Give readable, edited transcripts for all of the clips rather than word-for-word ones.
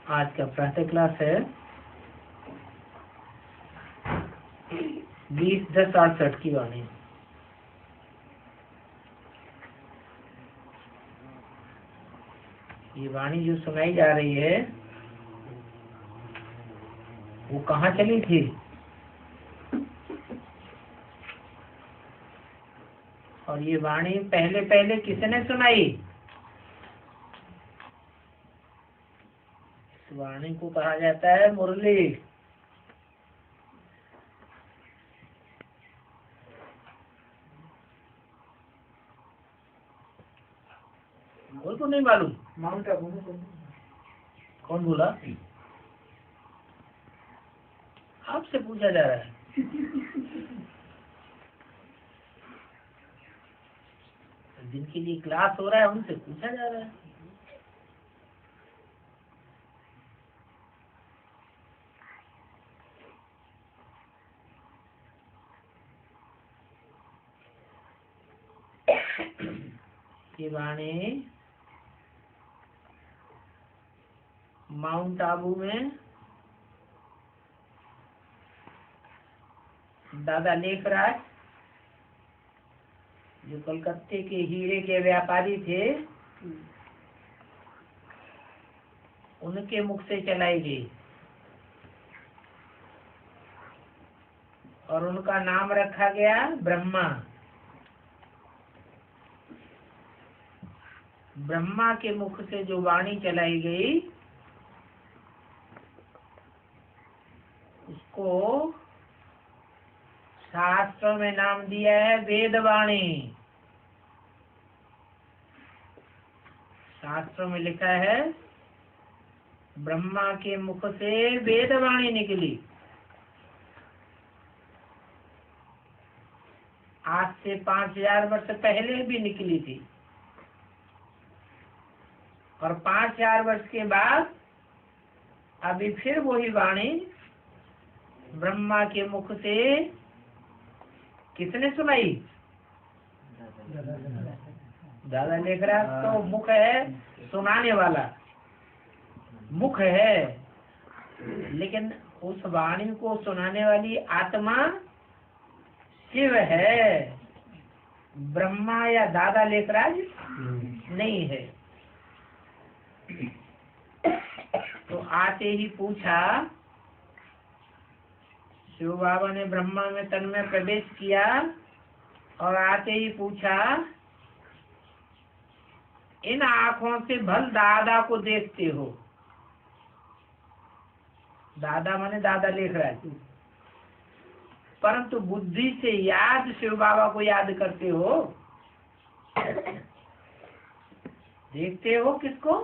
आज का प्रातः क्लास है 20/10/68 की वाणी। ये वाणी जो सुनाई जा रही है वो कहाँ चली थी? और ये वाणी पहले पहले किसने सुनाई? इस वाणी को कहा जाता है मुरली। बोल तो नहीं मालूम। माउंट आबू कौन बोला? आपसे पूछा जा रहा है। जिनके लिए क्लास हो रहा है उनसे पूछा जा रहा है। ये वाणी माउंट आबू में दादा लेखराज जो कलकत्ते के हीरे के व्यापारी थे उनके मुख से चलाई गई और उनका नाम रखा गया ब्रह्मा। ब्रह्मा के मुख से जो वाणी चलाई गई उसको शास्त्र में नाम दिया है वेदवाणी। शास्त्र में लिखा है ब्रह्मा के मुख से वेदवाणी निकली। आज से 5000 वर्ष पहले भी निकली थी और 5000 वर्ष के बाद अभी फिर वही वाणी ब्रह्मा के मुख से किसने सुनाई? दादा लेखराज। तो मुख है सुनाने वाला, मुख है, लेकिन उस वाणी को सुनाने वाली आत्मा शिव है, ब्रह्मा या दादा लेखराज नहीं है। तो आते ही पूछा, शिव बाबा ने ब्रह्मा में तन में प्रवेश किया और आते ही पूछा, इन आँखों से भल दादा को देखते हो? दादा माने दादा लेखराज। परंतु बुद्धि से याद शिव बाबा को याद करते हो? देखते हो किसको?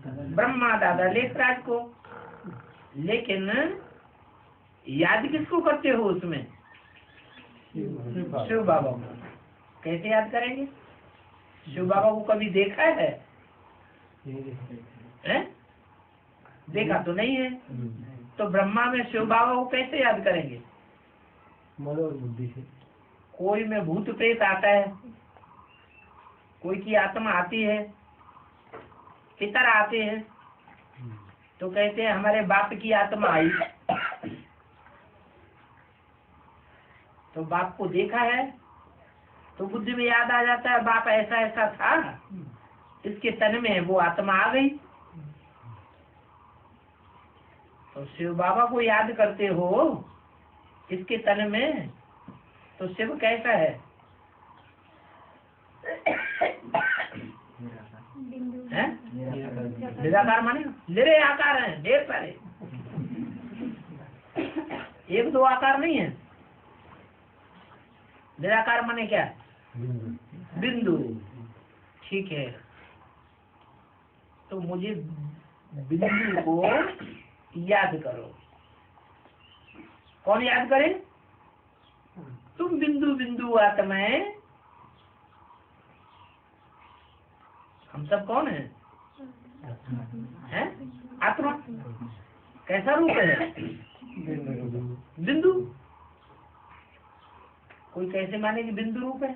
ब्रह्मा दादा लेखराज को। लेकिन याद किसको करते हो उसमें? शिव बाबा को। कैसे याद करेंगे? शिव बाबा को कभी देखा है? देखा तो नहीं है। तो ब्रह्मा में शिव बाबा को कैसे याद करेंगे? मन और बुद्धि से। कोई में भूत प्रेत आता है, कोई की आत्मा आती है, पितर आते हैं, तो कहते हैं हमारे बाप की आत्मा आई। तो बाप को देखा है तो बुद्धि में याद आ जाता है बाप ऐसा ऐसा था, इसके तन में वो आत्मा आ गई। तो शिव बाबा को याद करते हो इसके तन में, तो शिव कैसा है? निराकार माने निरे आकार हैं, ढेर सारे, एक दो आकार नहीं है। निराकार माने क्या? बिंदु। ठीक है, तो मुझे बिंदु को याद करो। कौन याद करे? तुम बिंदु बिंदु आत्माएं। हम सब कौन है? हैं? आत्मा। कैसा रूप है? बिंदु। कोई कैसे माने कि बिंदु रूप है?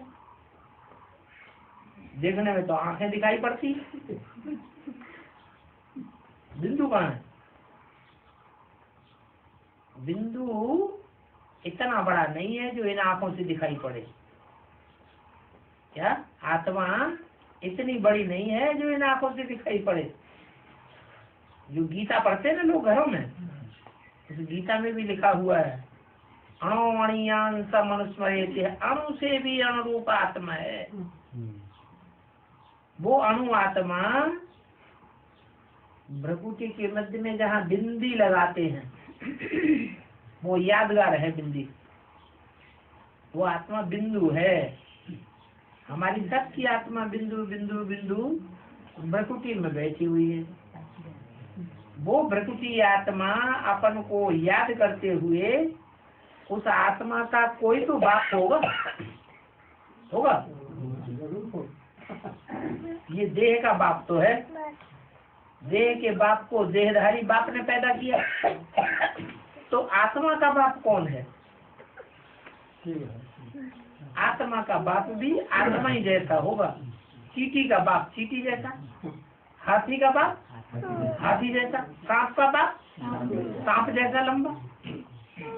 देखने में तो आंखें दिखाई पड़ती, बिंदु कहाँ है? बिंदु इतना बड़ा नहीं है जो इन आंखों से दिखाई पड़े। क्या आत्मा इतनी बड़ी नहीं है जो इन आंखों से दिखाई पड़े। जो गीता पढ़ते हैं ना लोग घरों में, उस गीता में भी लिखा हुआ है अणुअणियांश मनुस्मरेति, अणु से भी अनुरूप आत्मा है। वो अणु आत्मा भ्रकुटी के मध्य में जहाँ बिंदी लगाते हैं वो यादगार है बिंदी, वो आत्मा बिंदु है। हमारी सबकी आत्मा बिंदु बिंदु बिंदु भ्रकुटी में बैठी हुई है। वो भ्रकुटी आत्मा अपन को याद करते हुए उस आत्मा का कोई तो बाप होगा, होगा। ये देह का बाप तो है, देह के बाप को देहधारी बाप ने पैदा किया। तो आत्मा का बाप कौन है? आत्मा का बाप भी आत्मा ही जैसा होगा। चींटी का बाप चींटी जैसा, हाथी का बाप हाथी जैसा, सांप का बाप सांप जैसा लंबा।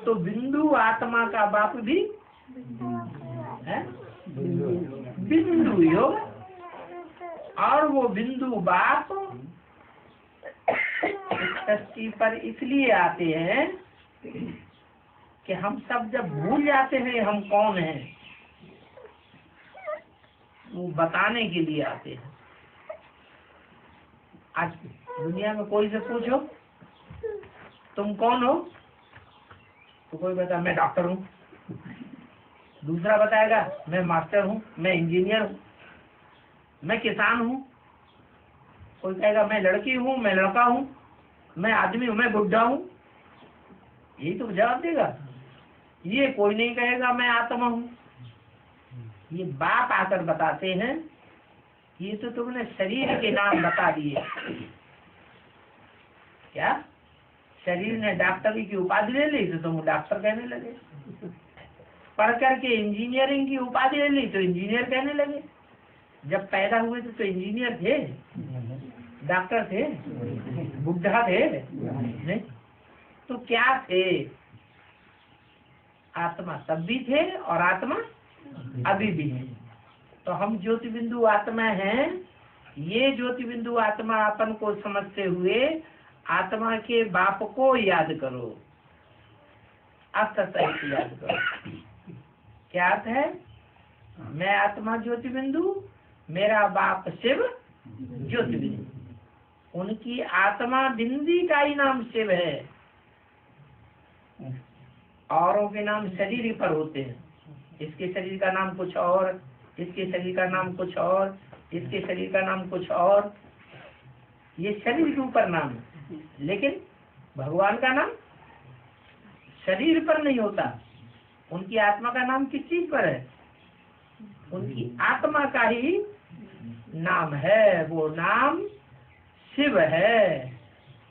तो बिंदु आत्मा का बाप भी है बिंदु ही होगा। और वो बिंदु बाप सृष्टि पर इसलिए आते हैं कि हम सब जब भूल जाते हैं हम कौन हैं, वो बताने के लिए आते हैं। आज दुनिया में कोई से पूछो तुम कौन हो, तो कोई बता मैं डॉक्टर हूँ, दूसरा बताएगा मैं मास्टर हूँ, मैं इंजीनियर हूँ, मैं किसान हूँ, कोई कहेगा मैं लड़की हूँ, मैं लड़का हूँ, मैं आदमी हूँ, मैं बुढ़ा हूँ। यही तो जवाब देगा। ये कोई नहीं कहेगा मैं आत्मा हूँ। ये बाप आकर बताते हैं ये तो तुमने शरीर के नाम बता दिए। क्या शरीर ने डॉक्टरी की उपाधि ले ली तो तुम डॉक्टर कहने लगे, पढ़ करके इंजीनियरिंग की उपाधि ले ली तो इंजीनियर कहने लगे। जब पैदा हुए तो इंजीनियर थे, डॉक्टर थे, बुढ़ा थे नहीं? तो क्या थे? आत्मा तब भी थे और आत्मा अभी भी है। तो हम ज्योति बिंदु आत्मा हैं। ये ज्योति बिंदु आत्मा अपन को समझते हुए आत्मा के बाप को याद करो, अर्थ सहित याद करो। क्या अर्थ है? मैं आत्मा ज्योति बिंदु, मेरा बाप शिव ज्योति बिंदु। उनकी आत्मा बिंदी का ही नाम शिव है, औरों के नाम शरीर पर होते हैं। इसके शरीर का नाम कुछ और, इसके शरीर का नाम कुछ और, इसके शरीर का नाम कुछ और। ये शरीर के ऊपर नाम है, लेकिन भगवान का नाम शरीर पर नहीं होता। उनकी आत्मा का नाम किस चीज पर है? उनकी आत्मा का ही नाम है। वो नाम शिव है,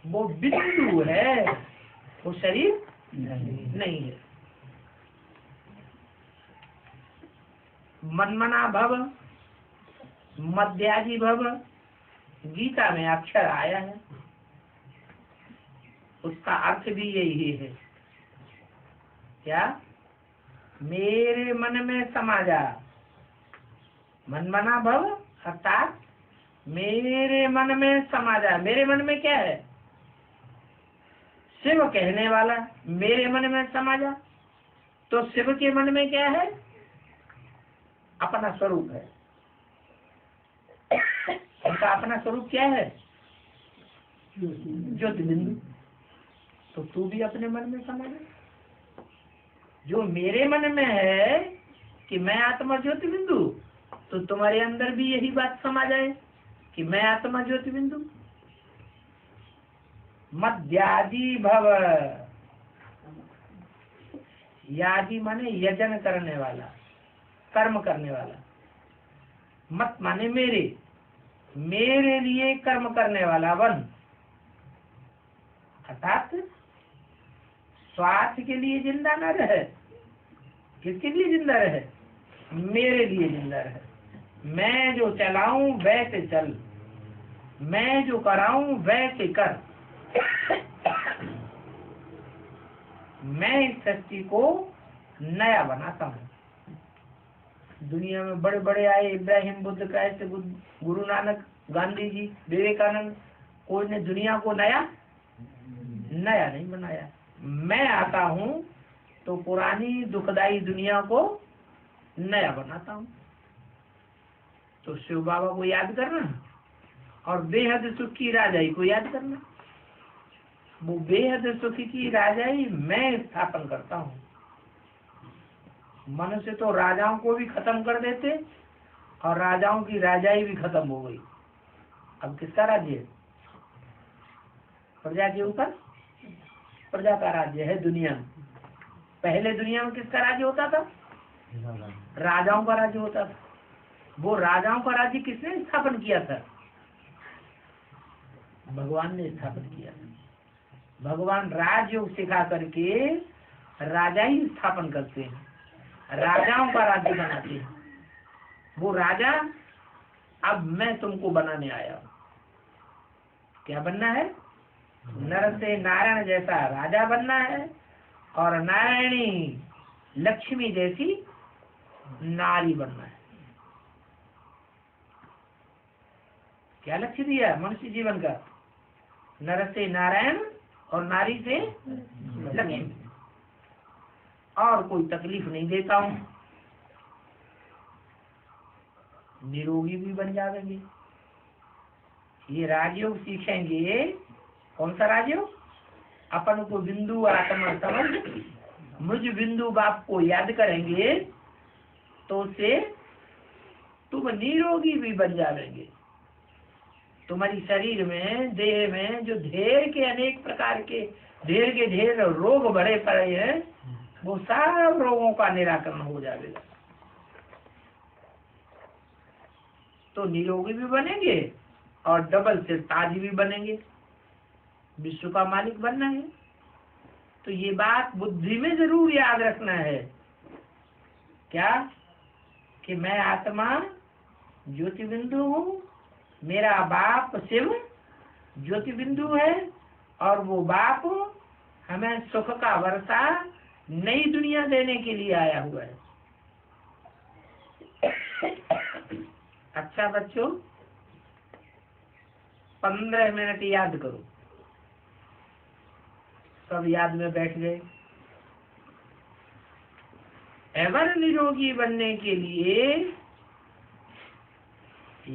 वो बिंदु है, वो शरीर नहीं है। मनमना भव, मध्याजी भव, गीता में अक्षर आया है, उसका अर्थ भी यही है। क्या? मेरे मन में समा जा। मनमना भव अर्थात मेरे मन में समा जा। मेरे मन में क्या है? शिव कहने वाला मेरे मन में समा जा। तो शिव के मन में क्या है? अपना स्वरूप है। उनका अपना स्वरूप क्या है? ज्योति बिंदु। तो तू भी अपने मन में समा जा। जो मेरे मन में है कि मैं आत्मा ज्योति बिंदु, तो तुम्हारे अंदर भी यही बात समा जाए कि मैं आत्मा ज्योति बिंदु। मध्याजी भव, याजी माने यजन करने वाला, कर्म करने वाला। मत माने मेरे, मेरे लिए कर्म करने वाला बन। अर्थात स्वार्थ के लिए जिंदा न रहे। किसके लिए जिंदा रहे? मेरे लिए जिंदा रहे। मैं जो चलाऊं वैसे चल, मैं जो कराऊं वैसे कर। मैं इस सृष्टि को नया बनाता हूँ। दुनिया में बड़े बड़े आए, इब्राहिम, बुद्ध, क्राइस्ट, गुरु नानक, गांधी जी, विवेकानंद, कोई ने दुनिया को नया नहीं बनाया। मैं आता हूँ तो पुरानी दुखदाई दुनिया को नया बनाता हूँ। तो शिव बाबा को याद करना और बेहद सुख की राजाई को याद करना। वो बेहद सुख की राजाई मैं स्थापन करता हूँ। मनुष्य तो राजाओं को भी खत्म कर देते और राजाओं की राजाई भी खत्म हो गई। अब किसका राज्य है? प्रजा के ऊपर प्रजा का राज्य है दुनिया में। पहले दुनिया में किसका राज्य होता था? राजाओं का राज्य होता था। वो राजाओं का राज्य किसने स्थापन किया था? भगवान ने स्थापन किया था। भगवान राजयोग सिखा करके राजा ही स्थापन करते हैं, राजाओं का राज्य बनाते हैं। वो राजा अब मैं तुमको बनाने आया हूँ। क्या बनना है? नर से नारायण जैसा राजा बनना है और नारायणी लक्ष्मी जैसी नारी बनना है। क्या लक्ष्य दिया मनुष्य जीवन का? नर से नारायण और नारी से लक्ष्मी। और कोई तकलीफ नहीं देता हूँ। निरोगी भी बन जाएंगे। ये राजयोग सीखेंगे। कौन सा राजयोग? अपन को बिंदु आत्मा समझ मुझ बिंदु बाप को याद करेंगे तो उससे तुम निरोगी भी बन जाएंगे। तुम्हारी शरीर में, देह में जो ढेर के अनेक प्रकार के ढेर रोग भरे पड़े हैं, वो सब रोगों का निराकरण हो जाएगा। तो निरोगी भी बनेंगे और डबल से ताज भी बनेंगे। विश्व का मालिक बनना है तो ये बात बुद्धि में जरूर याद रखना है। क्या? कि मैं आत्मा ज्योति बिंदु हूँ, मेरा बाप शिव ज्योति बिंदु है और वो बाप हमें सुख का वर्षा नई दुनिया देने के लिए आया हुआ है। अच्छा बच्चों, 15 मिनट याद करो। सब याद में बैठ गए। एवर निरोगी बनने के लिए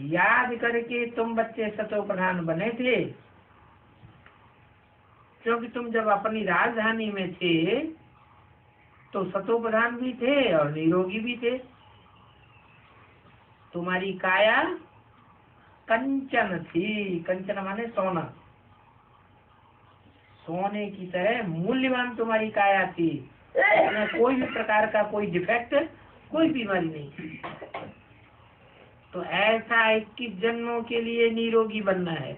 याद करके तुम बच्चे सतो प्रधान बने थे, क्योंकि तुम जब अपनी राजधानी में थे तो सतो प्रधान भी थे और निरोगी भी थे। तुम्हारी काया कंचन थी। कंचन माने सोना। सोने की तरह मूल्यवान तुम्हारी काया थी। उसमें कोई भी प्रकार का कोई डिफेक्ट, कोई बीमारी नहीं थी। तो ऐसा 21 जन्मों के लिए निरोगी बनना है।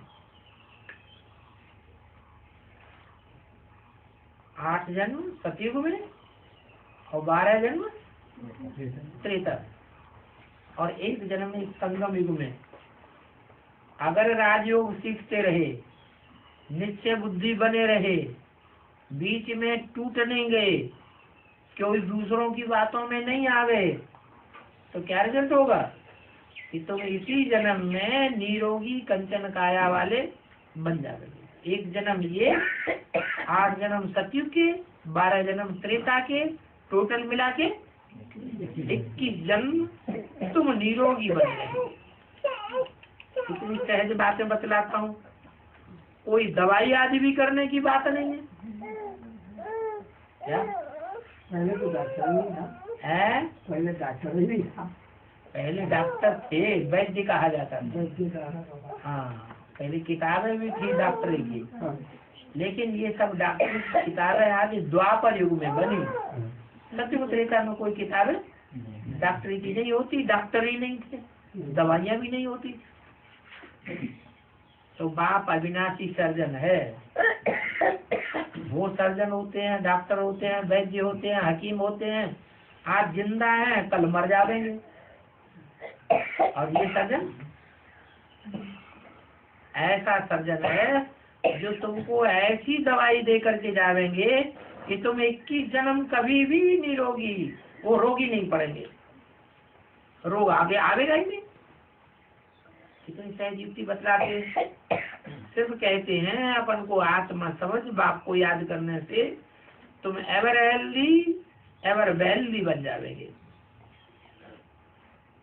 8 जन्म सतयुग में और 12 जन्म त्रेता और 1 जन्म में संगम युग में। अगर राजयोग सीखते रहे, निश्चय बुद्धि बने रहे, बीच में टूट नहीं गए, कोई दूसरों की बातों में नहीं आ गए, तो क्या रिजल्ट होगा कि तुम इसी जन्म में निरोगी कंचन काया वाले बन जाओगे। 1 जन्म ये, 8 जन्म सतयुग के, 12 जन्म त्रेता के, टोटल मिला के 21 जन्म तुम निरोगी बन गए। इतनी सहज बातें बतलाता हूँ, कोई दवाई आदि भी करने की बात नहीं है। क्या? पहले तो डॉक्टर नहीं था। है? पहले डॉक्टर ही नहीं था। पहले डॉक्टर थे, वैद्य कहा जाता था। वैद्य कहा। हाँ, पहले किताबें भी थी डॉक्टरी की। हाँ। लेकिन ये सब डॉक्टरी किताबें आदि द्वापर युग में बनी। सत्ययुग त्रेता में कोई किताबें डॉक्टरी की नहीं होती, डॉक्टर ही नहीं थे, दवाइयाँ भी नहीं होती। तो बाप अविनाशी सर्जन है। वो सर्जन होते हैं, डॉक्टर होते हैं, वैद्य होते हैं, हकीम होते हैं। आज जिंदा हैं, कल मर जाएंगे। और ये सर्जन ऐसा सर्जन है जो तुमको ऐसी दवाई दे करके जावेंगे कि तुम 21 जन्म कभी भी निरोगी, वो रोगी नहीं पड़ेंगे, रोग आगे आवेगा ही नहीं। कितनी सहज युक्ति बतलाते हैं। सिर्फ कहते हैं अपन को आत्मा समझ, बाप को याद करने से तुम एवर हेल्दी एवर वेल्दी बन जावेंगे।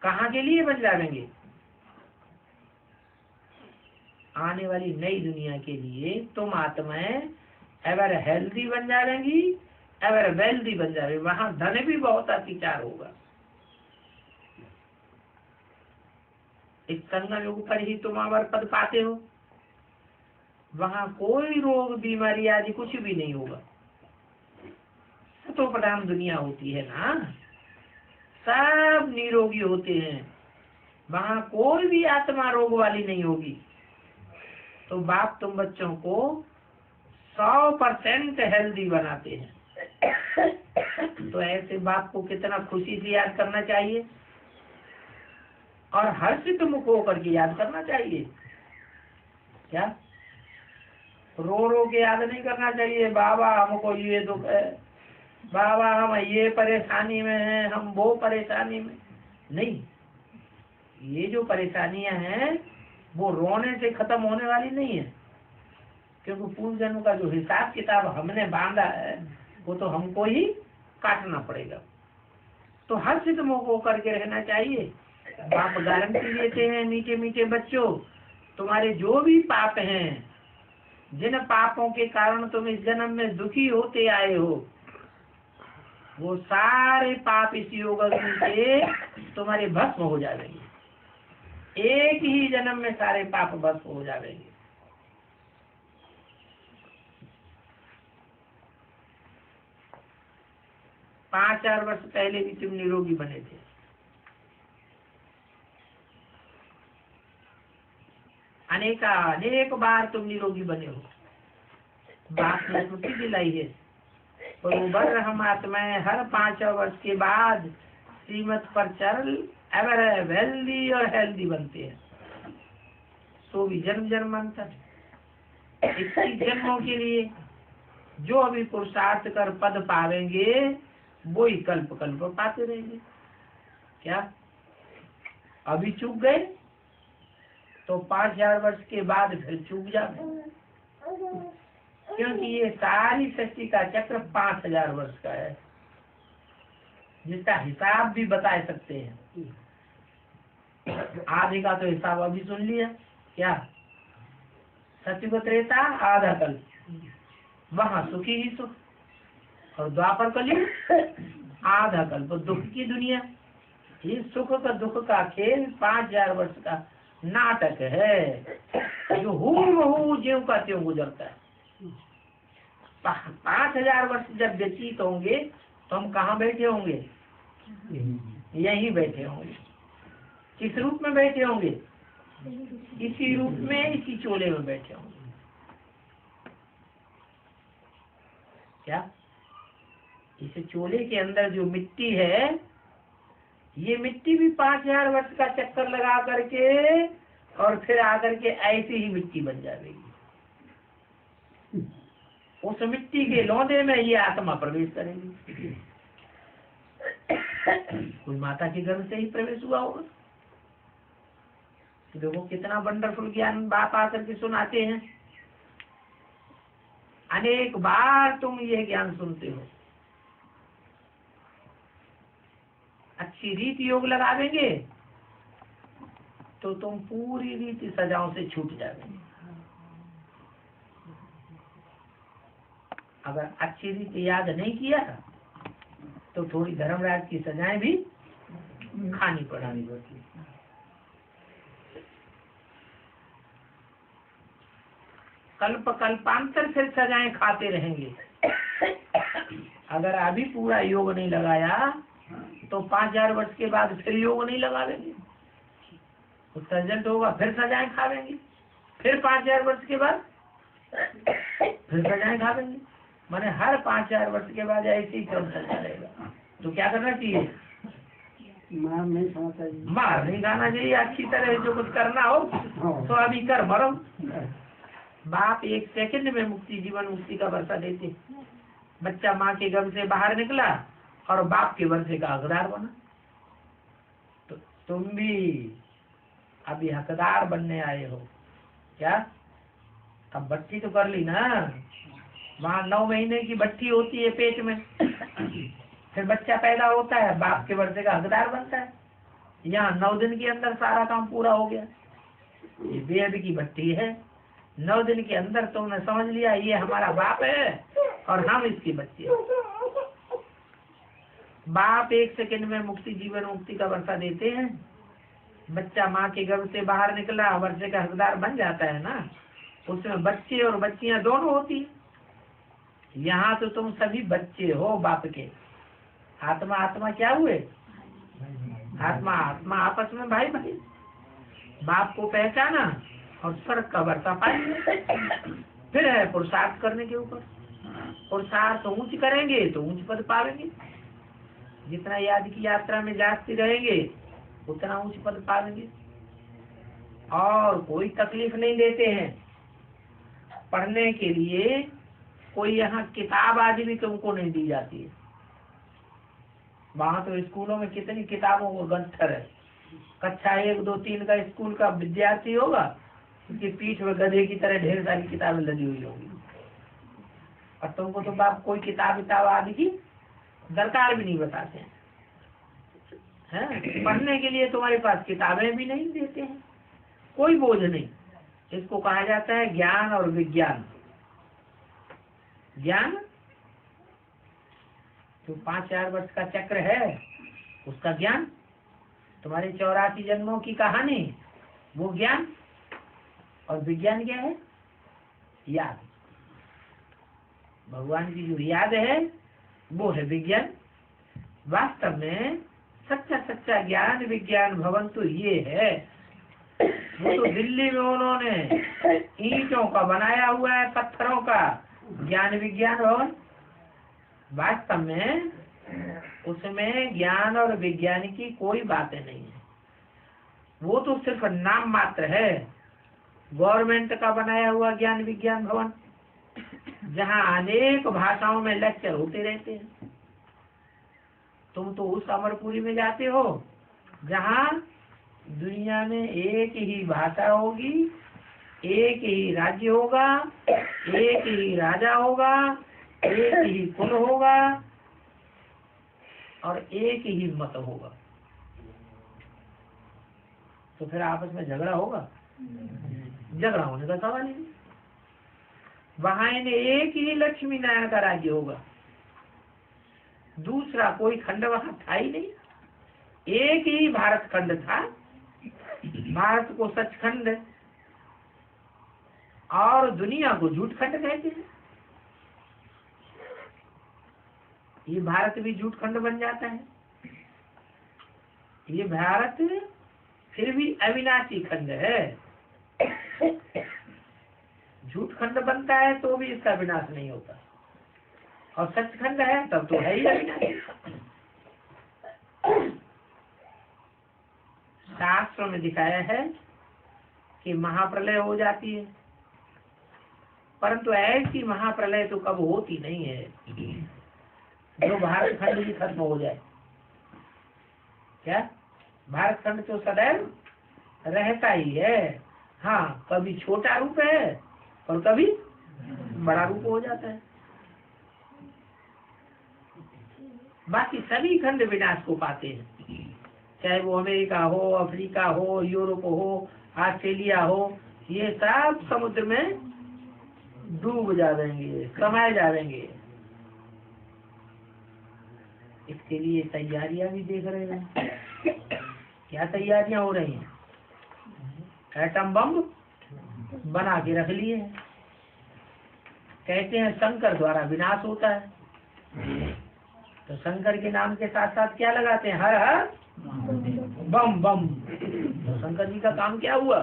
कहाँ के लिए बन जावेंगे? आने वाली नई दुनिया के लिए तुम आत्माएं एवर हेल्दी बन जाएंगी, एवर वेल्दी बन जाएगी। वहां धन भी बहुत अतिचार होगा। इस संगम युग पर ही तुम अवर पद पाते हो, वहां कोई रोग बीमारी आदि कुछ भी नहीं होगा। तो प्रधान दुनिया होती है ना, सब निरोगी होते हैं, वहां कोई भी आत्मा रोग वाली नहीं होगी। तो बाप तुम बच्चों को 100% हेल्दी बनाते हैं। तो ऐसे बाप को कितना खुशी से याद करना चाहिए और हर्षित मुख होकर के याद करना चाहिए। क्या रो रो के याद नहीं करना चाहिए, बाबा हमको ये दुख है, बाबा हम ये परेशानी में हैं, हम वो परेशानी में नहीं। ये जो परेशानियां हैं वो रोने से खत्म होने वाली नहीं है, क्योंकि पूर्व जन्म का जो हिसाब किताब हमने बांधा है वो तो हमको ही काटना पड़ेगा। तो हर्षित मुख होकर के रहना चाहिए। बाप गारंटी देते हैं, मीठे मीठे बच्चों, तुम्हारे जो भी पाप हैं, जिन पापों के कारण तुम इस जन्म में दुखी होते आए हो, वो सारे पाप इस योग से तुम्हारे भस्म हो जाएंगे। एक ही जन्म में सारे पाप भस्म हो जाएंगे। पांच 4 वर्ष पहले भी तुम निरोगी बने थे। अनेक बार तुम निरोगी बने हो। बात ने स्मृति दिलाई है। बरोबर हम आत्माएं हर 5 वर्ष के बाद श्रीमत पर चल एवर वेल्दी और हेल्दी बनते हैं। तो भी जन्म जन्मांतर 21 जन्मों के लिए जो अभी पुरुषार्थ कर पद पावेंगे वो ही कल्प कल्प पाते रहेंगे। क्या अभी चूक गए तो 5000 वर्ष के बाद फिर चूक जाते, क्योंकि ये सारी सृष्टि का चक्र 5000 वर्ष का है, जिसका हिसाब भी बता सकते हैं। आधे का तो हिसाब अभी सुन लिया। क्या सत्युग त्रेता आधा कल्प, वहां सुखी ही सुख, और द्वापर कलयुग आधा कल्प दुख की दुनिया। इस सुख का दुख का खेल 5000 वर्ष का नाटक है, जो हूबहू ज्यों का त्यों गुजरता है। 5000 वर्ष जब व्यतीत होंगे तो हम कहाँ बैठे होंगे? यहीं बैठे होंगे। किस रूप में बैठे होंगे? इसी रूप में, इसी चोले में बैठे होंगे। क्या इस चोले के अंदर जो मिट्टी है, ये मिट्टी भी 5000 वर्ष का चक्कर लगा करके और फिर आकर के ऐसी ही मिट्टी बन जाएगी। उस मिट्टी के लौंदे में ये आत्मा प्रवेश करेगी। कोई माता के गर्भ से ही प्रवेश हुआ होगा। तो देखो कितना वंडरफुल ज्ञान बाप आकर के सुनाते हैं। अनेक बार तुम ये ज्ञान सुनते हो। अच्छी रीति योग लगावेंगे तो तुम पूरी रीति सजाओं से छूट जाओगे। अगर अच्छी रीति याद नहीं किया तो थोड़ी धर्मराज की सजाएं भी खानी पड़ानी पड़ती। कल्प कल्पांतर फिर सजाएं खाते रहेंगे। अगर अभी पूरा योग नहीं लगाया तो 5000 वर्ष के बाद फिर योग नहीं लगा लेंगे, उसका रिजल्ट होगा फिर सजाएं खावेंगे, फिर 5000 वर्ष के बाद फिर सजाएं खावेंगे। माने हर 5000 वर्ष के बाद ऐसे ही क्रम चलता रहेगा। तो क्या करना चाहिए? मार नहीं खाना चाहिए। मार नहीं खाना चाहिए। अच्छी तरह जो कुछ करना हो तो अभी कर मरो। बाप 1 सेकंड में मुक्ति, जीवन मुक्ति का वर्षा देते। बच्चा माँ के गर्भ से बाहर निकला और बाप के वर्षे का हकदार बना। तो तुम भी अभी हकदार बनने आए हो क्या? अब भट्टी तो कर ली ना, वहाँ 9 महीने की भट्टी होती है पेट में, फिर बच्चा पैदा होता है, बाप के वर्षे का हकदार बनता है। यहाँ 9 दिन के अंदर सारा काम पूरा हो गया। ये वेद की भट्टी है, 9 दिन के अंदर तुमने समझ लिया ये हमारा बाप है और हम इसके बच्चे हैं। बाप 1 सेकंड में मुक्ति, जीवन मुक्ति का वर्षा देते हैं। बच्चा माँ के गर्भ से बाहर निकला, वर्षे का हकदार बन जाता है ना, उसमें बच्चे और बच्चियां दोनों होती है। यहाँ तो तुम सभी बच्चे हो बाप के। आत्मा आत्मा क्या हुए? आत्मा आत्मा आपस में भाई भाई। बाप को पहचाना और स्वर्ग का वर्षा पाएंगे। फिर है पुरुषार्थ करने के ऊपर। पुरुषार्थ ऊंच करेंगे तो ऊंच पद पाएंगे। जितना याद की यात्रा में जाते रहेंगे उतना ऊंच पद पाएंगे। और कोई तकलीफ नहीं देते हैं। पढ़ने के लिए कोई यहाँ किताब आदि भी तुमको नहीं दी जाती है। वहाँ तो स्कूलों में कितनी किताबों को गंठर है। कक्षा 1, 2, 3 का स्कूल का विद्यार्थी होगा, उसकी पीठ में गधे की तरह ढेर सारी किताबें लगी हुई होंगी। और तुमको तो बाप कोई किताब आदि की दरकार भी नहीं बताते हैं। पढ़ने के लिए तुम्हारे पास किताबें भी नहीं देते हैं। कोई बोझ नहीं। इसको कहा जाता है ज्ञान और विज्ञान। ज्ञान जो 5,000 वर्ष का चक्र है उसका ज्ञान, तुम्हारे 84 जन्मों की कहानी वो ज्ञान। और विज्ञान क्या है? याद। भगवान की जो याद है वो है विज्ञान। वास्तव में सच्चा सच्चा ज्ञान विज्ञान भवन तो ये है। वो तो दिल्ली में उन्होंने ईंटों का बनाया हुआ है, पत्थरों का ज्ञान विज्ञान भवन। वास्तव में उसमें ज्ञान और विज्ञान की कोई बातें नहीं है। वो तो सिर्फ नाम मात्र है। गवर्नमेंट का बनाया हुआ ज्ञान विज्ञान भवन, जहाँ अनेक भाषाओं में लेक्चर होते रहते हैं। तुम तो उस अमरपुरी में जाते हो जहाँ दुनिया में एक ही भाषा होगी, एक ही राज्य होगा, एक ही राजा होगा, एक ही कुल होगा और एक ही मत होगा। तो फिर आपस में झगड़ा होगा? झगड़ा होने का सवाल ही नहीं। वहां इन्हें एक ही लक्ष्मी नारायण का राज्य होगा। दूसरा कोई खंड वहां था ही नहीं। एक ही भारत खंड था। भारत को सचखंड और दुनिया को झूठ खंड कहते हैं। ये भारत भी झूठ खंड बन जाता है। ये भारत फिर भी अविनाशी खंड है। झूठ खंड बनता है तो भी इसका विनाश नहीं होता, और सचखंड है तब तो है ही अविनाशी। शास्त्रों में दिखाया है कि महाप्रलय हो जाती है, परंतु ऐसी महाप्रलय तो कब होती नहीं है जो भारत खंड ही खत्म हो जाए। क्या भारत खंड तो सदैव रहता ही है। हाँ, कभी छोटा रूप है और कभी बड़ा रूप हो जाता है। बाकी सभी खंड विनाश को पाते हैं, चाहे वो अमेरिका हो, अफ्रीका हो, यूरोप हो, ऑस्ट्रेलिया हो। ये सब समुद्र में डूब जाएंगे, समाये जाएंगे। इसके लिए तैयारियां भी देख रहे हैं। क्या तैयारियां हो रही हैं? एटम बम बना के रख लिए हैं। कहते हैं शंकर द्वारा विनाश होता है, तो शंकर के नाम के साथ साथ क्या लगाते हैं? हर हर बम बम। तो शंकर जी का काम क्या हुआ?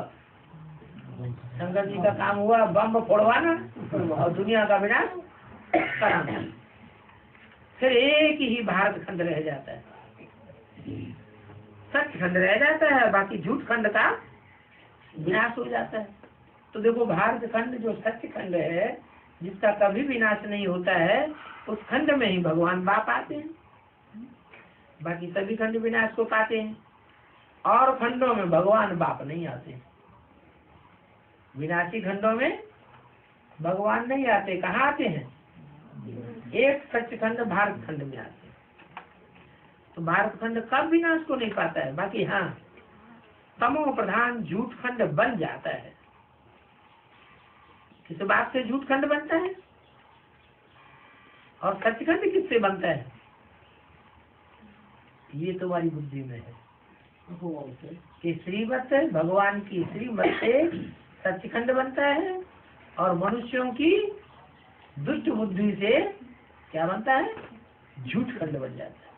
शंकर जी का काम हुआ बम फोड़वाना और दुनिया का विनाश कराना। फिर एक ही भारत खंड रह जाता है, सच खंड रह जाता है, बाकी झूठ खंड का विनाश हो जाता है। तो देखो, भारत खंड जो सच खंड है जिसका कभी विनाश नहीं होता है, उस खंड में ही भगवान बाप आते हैं। बाकी सभी खंड विनाश को पाते हैं, और खंडों में भगवान बाप नहीं आते। विनाशी खंडों में भगवान नहीं आते। कहाँ आते हैं? एक सचखंड भारत खंड में आते हैं। तो भारत खंड कब विनाश को नहीं पाता है। बाकी हाँ, तमो प्रधान झूठ खंड बन जाता है। किस बात से झूठ खंड बनता है और सचखंड किससे बनता है? ये तुम्हारी बुद्धि में है कि श्रीमत भगवान की श्रीमत से सचखंड बनता है, और मनुष्यों की दुष्ट बुद्धि से क्या बनता है? झूठ खंड बन जाता है।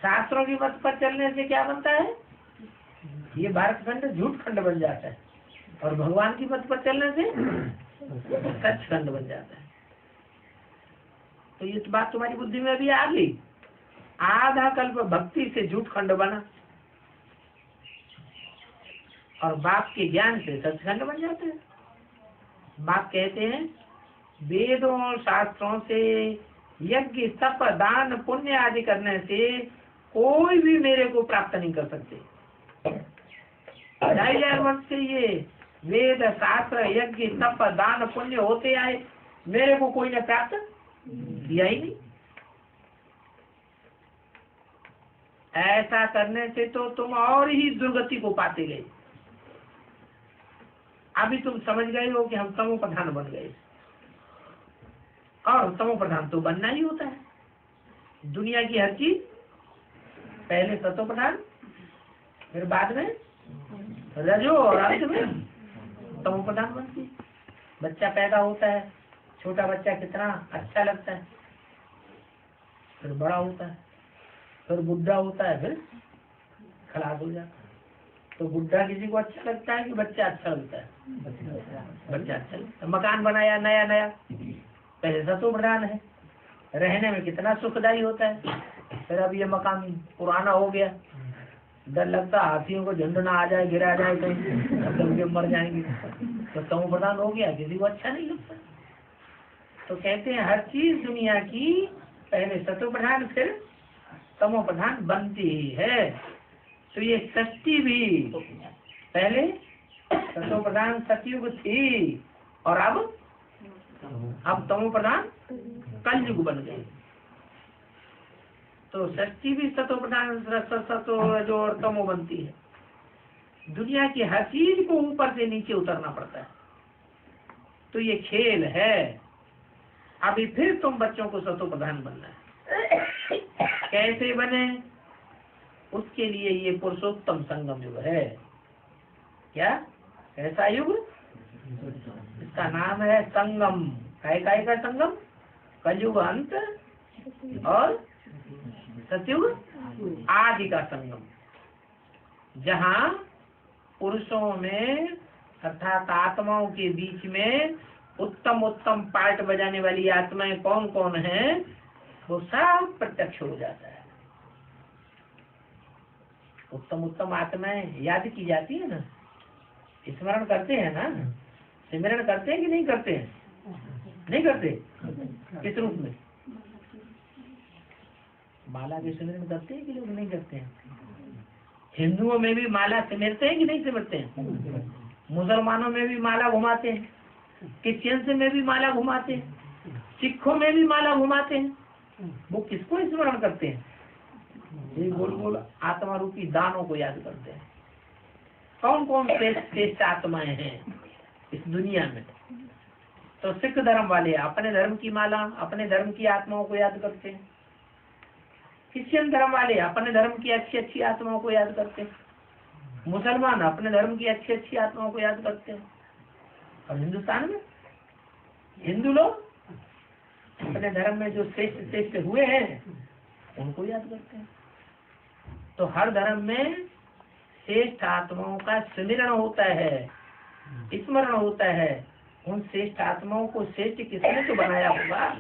शास्त्रों की मत पर चलने से क्या बनता है? ये भारत खंड झूठ खंड बन जाता है, और भगवान की मत पर चलने से सच खंड बन जाता है। तो ये बात तुम्हारी बुद्धि में अभी आ गई। आधा कल्प भक्ति से झूठ खंड बना, और बाप के ज्ञान से सचखंड बन जाते हैं। बाप कहते हैं वेदों और शास्त्रों से, यज्ञ तप दान पुण्य आदि करने से कोई भी मेरे को प्राप्त नहीं कर सकते। 2500 वर्ष से ये वेद शास्त्र यज्ञ तप दान पुण्य होते आए, मेरे को कोई ने प्राप्त किया ही नहीं। ऐसा करने से तो तुम और ही दुर्गति को पाते गए। अभी तुम समझ गए हो कि हम तमो प्रधान बन गए, और तमो प्रधान तो बनना ही होता है। दुनिया की हर चीज पहले सतो प्रधान, फिर बाद में रजो, और अंत में तमो प्रधान बनती। बच्चा पैदा होता है, छोटा बच्चा कितना अच्छा लगता है, फिर बड़ा होता है, फिर बुढ़ा होता है, फिर खलास हो जाता है। तो बुढ़ा किसी को अच्छा लगता है कि बच्चा अच्छा लगता है? बच्चा अच्छा लगता है। मकान बनाया नया नया, पहले सतो प्रधान है, रहने में कितना सुखदायी होता है। फिर अब ये मकान पुराना हो गया, डर लगता हाथियों को झुंड ना आ जाए, गिरा जाए कहीं, मर जाएंगे। तो तमो प्रधान हो गया, किसी को अच्छा नहीं लगता। तो कहते हैं हर चीज दुनिया की पहले सतो प्रधान फिर तमो प्रधान बनती ही है। तो ये सृष्टि भी पहले सतो प्रधान सतयुग थी, और अब तमो प्रधान कलयुग बन गए। तो सृष्टि भी सतो प्रधान सतो रजो और तमो बनती है। दुनिया की हर चीज को ऊपर से नीचे उतरना पड़ता है। तो ये खेल है। अभी फिर तुम बच्चों को सतो प्रधान बनना है। कैसे बने? उसके लिए ये पुरुषोत्तम संगम युग है। क्या कैसा युग? इसका नाम है संगम। काय का संगम? कलयुग अंत और सतयुग आदि का संगम, जहाँ पुरुषों में अर्थात आत्माओं के बीच में उत्तम उत्तम पार्ट बजाने वाली आत्माएं कौन कौन है, वो सब प्रत्यक्ष हो जाता है। उत्तम उत्तम आत्माएं याद की जाती है ना, स्मरण करते हैं ना, सिमरण करते हैं कि नहीं करते हैं? नहीं करते। किस रूप में? माला के सिमरण करते हैं कि लोग नहीं करते हैं? हिंदुओं में भी माला सिमरते हैं कि नहीं सिमरते हैं? मुसलमानों में भी माला घुमाते हैं, क्रिश्चियंस में भी माला घुमाते हैं, सिखों में भी माला घुमाते हैं। वो किसको स्मरण करते हैं? ये गोल गोल आत्मा रूपी दानों को याद करते हैं। कौन कौन श्रेष्ठ आत्माएं हैं इस दुनिया में? तो सिख धर्म वाले अपने धर्म की माला, अपने धर्म की आत्माओं को याद करते हैं। क्रिश्चियन धर्म वाले अपने धर्म की अच्छी अच्छी आत्माओं को याद करते हैं। मुसलमान अपने धर्म की अच्छी अच्छी आत्माओं को याद करते हैं। और हिंदुस्तान में हिंदू लोग अपने धर्म में जो श्रेष्ठ श्रेष्ठ हुए हैं उनको याद करते हैं। तो हर धर्म में श्रेष्ठ आत्माओं का स्मरण होता है, स्मरण होता है। उन श्रेष्ठ आत्माओं को श्रेष्ठ किसने तो बनाया होगा?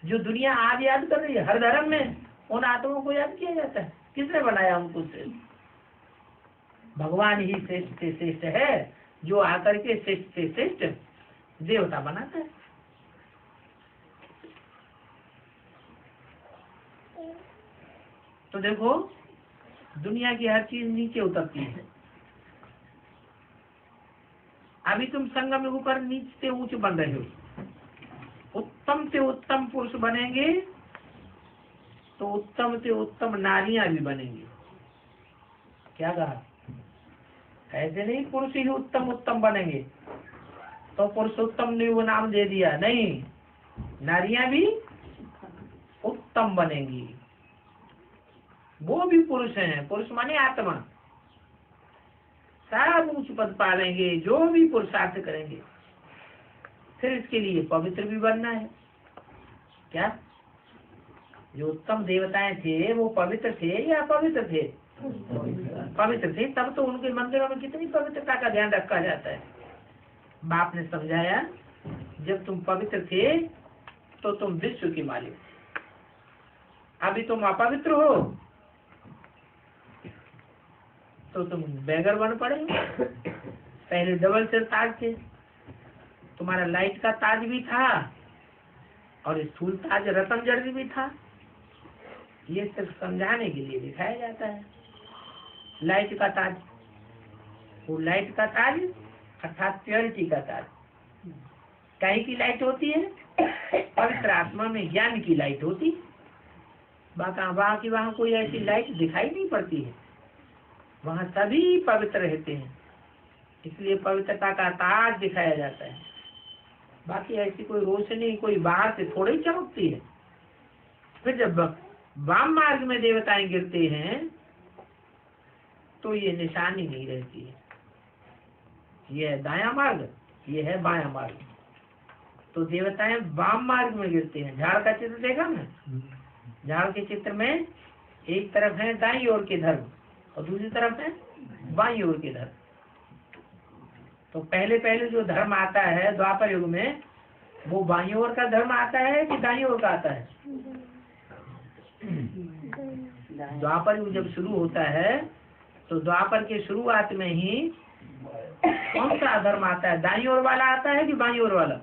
जो दुनिया आज याद कर रही है, हर धर्म में उन आत्माओं को याद किया जाता है। किसने बनाया उनको श्रेष्ठ? भगवान ही श्रेष्ठ से श्रेष्ठ है, जो आकर के श्रेष्ठ से श्रेष्ठ देवता बनाता है। तो देखो दुनिया की हर चीज नीचे उतरती है। अभी तुम संगम में ऊपर नीचे से ऊंच बन रहे हो। उत्तम से उत्तम पुरुष बनेंगे तो उत्तम से उत्तम नारियां भी बनेंगी। क्या कहा? ऐसे नहीं पुरुष ही उत्तम उत्तम बनेंगे तो पुरुषोत्तम ने वो नाम दे दिया, नहीं, नारियां भी उत्तम बनेंगी। वो भी पुरुष हैं, पुरुष माने आत्मा। सब ऊंच पद पालेंगे जो भी पुरुषार्थ करेंगे। फिर इसके लिए पवित्र भी बनना है। क्या जो उत्तम देवताएं थे वो पवित्र थे या अपवित्र थे? पवित्र थे। तब तो उनके मंदिरों में कितनी पवित्रता का ध्यान रखा जाता है। बाप ने समझाया जब तुम पवित्र थे तो तुम विश्व के मालिक थे। अभी तुम अपवित्र हो तो तुम बेगर बन पड़े। पहले डबल सिर ताज थे, तुम्हारा लाइट का ताज भी था और स्थूल ताज रतन जड़ भी था। ये सिर्फ समझाने के लिए दिखाया जाता है। लाइट का ताज, वो लाइट का ताज अर्थात प्योरिटी का ताज काहे की लाइट होती है? पवित्र आत्मा में ज्ञान की लाइट होती। वहाँ कोई ऐसी लाइट दिखाई नहीं पड़ती है। वहाँ सभी पवित्र रहते हैं, इसलिए पवित्रता का ताज दिखाया जाता है। बाकी ऐसी कोई रोशनी कोई बाहर से थोड़ी ही चमकती है। फिर जब वाम मार्ग में देवताएं गिरते हैं तो ये निशानी नहीं रहती है। ये है दाया मार्ग, ये है बाया मार्ग। तो देवताएं वाम मार्ग में गिरते हैं। झाड़ का चित्र देखा ना? झाड़ के चित्र में एक तरफ है दाई ओर के धर्म और दूसरी तरफ है बाई ओर के धर्म। तो पहले पहले जो धर्म आता है द्वापर युग में, वो बाई ओर का धर्म आता है कि दाई ओर का आता है? द्वापर युग जब शुरू होता है तो द्वापर के शुरुआत में ही कौन सा धर्म आता है? दाई ओर वाला आता है कि बाई ओर वाला?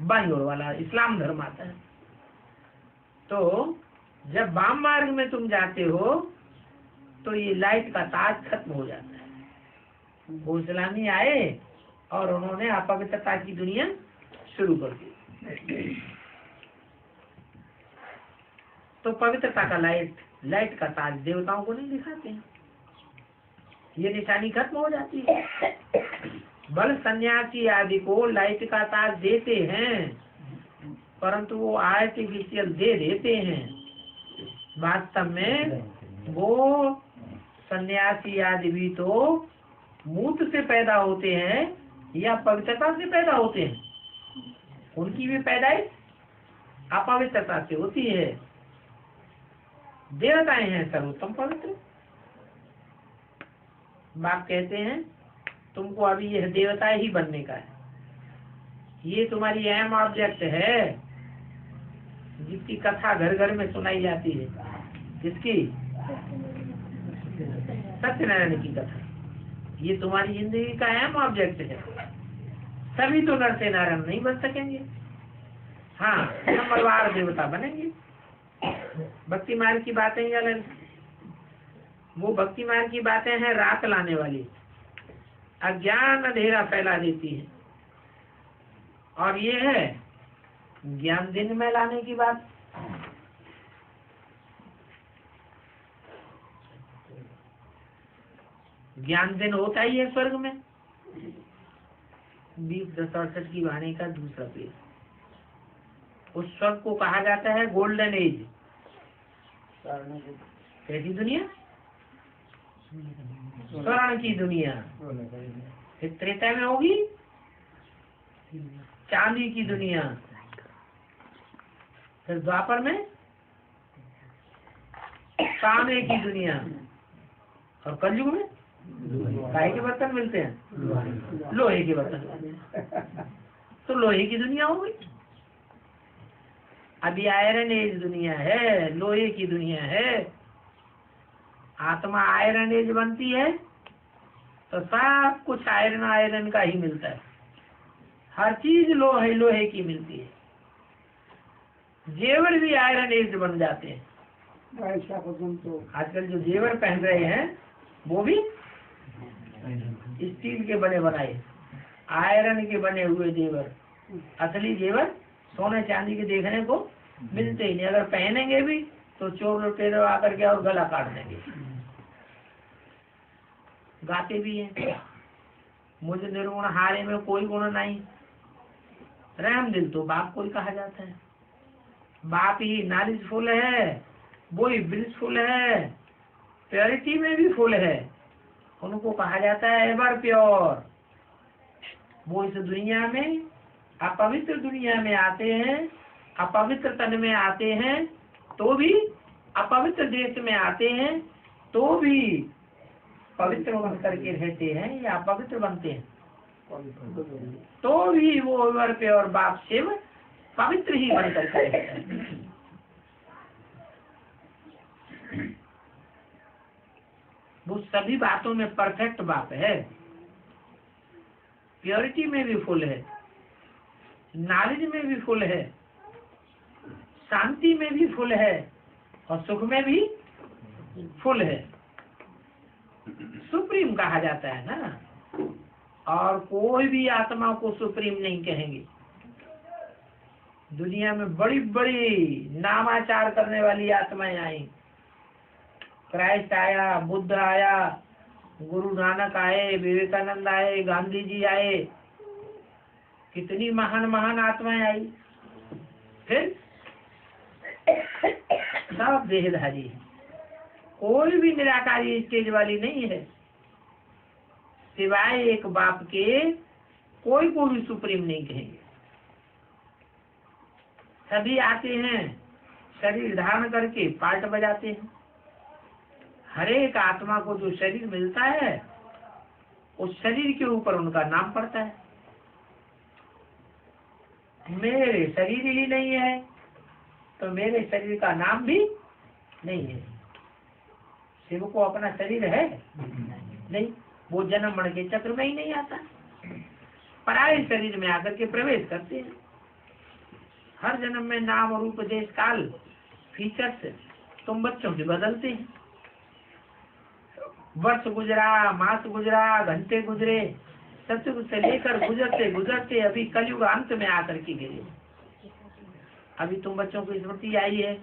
बाई ओर वाला इस्लाम धर्म आता है। तो जब वाम मार्ग में तुम जाते हो तो ये लाइट का ताज खत्म हो जाता है। वो इस्लामी आए और उन्होंने अपवित्रता की दुनिया शुरू कर दी। तो पवित्रता का लाइट का ताज देवताओं को नहीं दिखाते हैं। ये निशानी खत्म हो जाती है। बल सन्यासी आदि को लाइट का ताज देते हैं, परंतु वो आर्टिफिशियल दे देते हैं। वास्तव में वो सन्यासी आदि भी तो मूत्र से पैदा होते हैं या पवित्रता से पैदा होते हैं? उनकी भी पैदाइश अपवित्रता से होती है। देवताएं हैं सर्वोत्तम पवित्र। बाप कहते हैं तुमको अभी यह देवता ही बनने का है। ये तुम्हारी अहम ऑब्जेक्ट है जिसकी कथा घर घर में सुनाई जाती है। किसकी? सत्यनारायण की कथा। ये तुम्हारी जिंदगी का अहम ऑब्जेक्ट है। सभी तो नर से नारायण नहीं बन सकेंगे। हाँ, नंबरवार देवता बनेंगे। भक्ति मार्ग की बातें ही अलग। वो भक्ति मार्ग की बातें हैं रात लाने वाली, अज्ञान अंधेरा फैला देती है। और ये है ज्ञान दिन में लाने की बात। ज्ञान दिन होता ही है स्वर्ग में। 20:68 की वाणी का दूसरा पेज। उस स्वर्ग को कहा जाता है गोल्डन एज। कैसी दुनिया? स्वर्ण की दुनिया। फिर त्रेता में होगी चांदी की दुनिया। फिर द्वापर में तांबे की दुनिया। और कलयुग में काहे के बर्तन मिलते हैं? लोहे के बर्तन। तो लोहे की दुनिया हो गई। अभी आयरन एज दुनिया है, लोहे की दुनिया है। आत्मा आयरन एज बनती है तो सब कुछ आयरन का ही मिलता है। हर चीज लोहे की मिलती है। जेवर भी आयरन एज बन जाते हैं। ऐसा पसंद तो आजकल जो जेवर पहन रहे हैं वो भी स्टील के बने बनाए, आयरन के बने हुए जेवर। असली जेवर सोने चांदी के देखने को मिलते ही नहीं। अगर पहनेंगे भी तो चोर लुटेरे आकर के और गला काट देंगे। गाते भी हैं, मुझे निर्गुण हारे में कोई गुण नहीं, रहम दिल तो बाप को ही कहा जाता है। बाप ही नॉलेजफुल है, वो ही ब्लिसफुल है, प्योरिटी में भी फुल है, उनको कहा जाता है एवर प्योर। वो इस दुनिया में अपवित्र दुनिया में आते हैं, अपवित्र तन में आते हैं तो भी, अपवित्र देश में आते हैं तो भी पवित्र बन करके रहते हैं या अपवित्र बनते हैं तो भी वो एवर प्योर बाप शिव पवित्र ही बन करके रहता है। वो सभी बातों में परफेक्ट बाप है, प्योरिटी में भी फुल है, नॉलेज में भी फुल है, शांति में भी फुल है और सुख में भी फुल है। सुप्रीम कहा जाता है ना, और कोई भी आत्मा को सुप्रीम नहीं कहेंगे। दुनिया में बड़ी बड़ी नामाचार करने वाली आत्माएं आई, क्राइस्ट आया, बुद्ध आया, गुरु नानक आए, विवेकानंद आए, गांधी जी आए, कितनी महान महान आत्माएं आई। फिर सब देहधारी है, कोई भी निराकारी स्टेज वाली नहीं है। सिवाय एक बाप के कोई को भी सुप्रीम नहीं कहेंगे। सभी आते हैं शरीर धारण करके पार्ट बजाते हैं। हर एक आत्मा को जो शरीर मिलता है उस शरीर के ऊपर उनका नाम पड़ता है। मेरे शरीर ही नहीं है तो मेरे शरीर का नाम भी नहीं है। शिव को अपना शरीर है नहीं, वो जन्म मरण के चक्र में ही नहीं आता, पराये शरीर में आकर के प्रवेश करते हैं। हर जन्म में नाम रूप देश काल फीचर्स तुम बच्चों के बदलते हैं। वर्ष गुजरा, मास गुजरा, घंटे गुजरे, सतयुग से लेकर गुजरते गुजरते अभी कलयुग अंत में आकर के गिरे। अभी तुम बच्चों को स्मृति आई है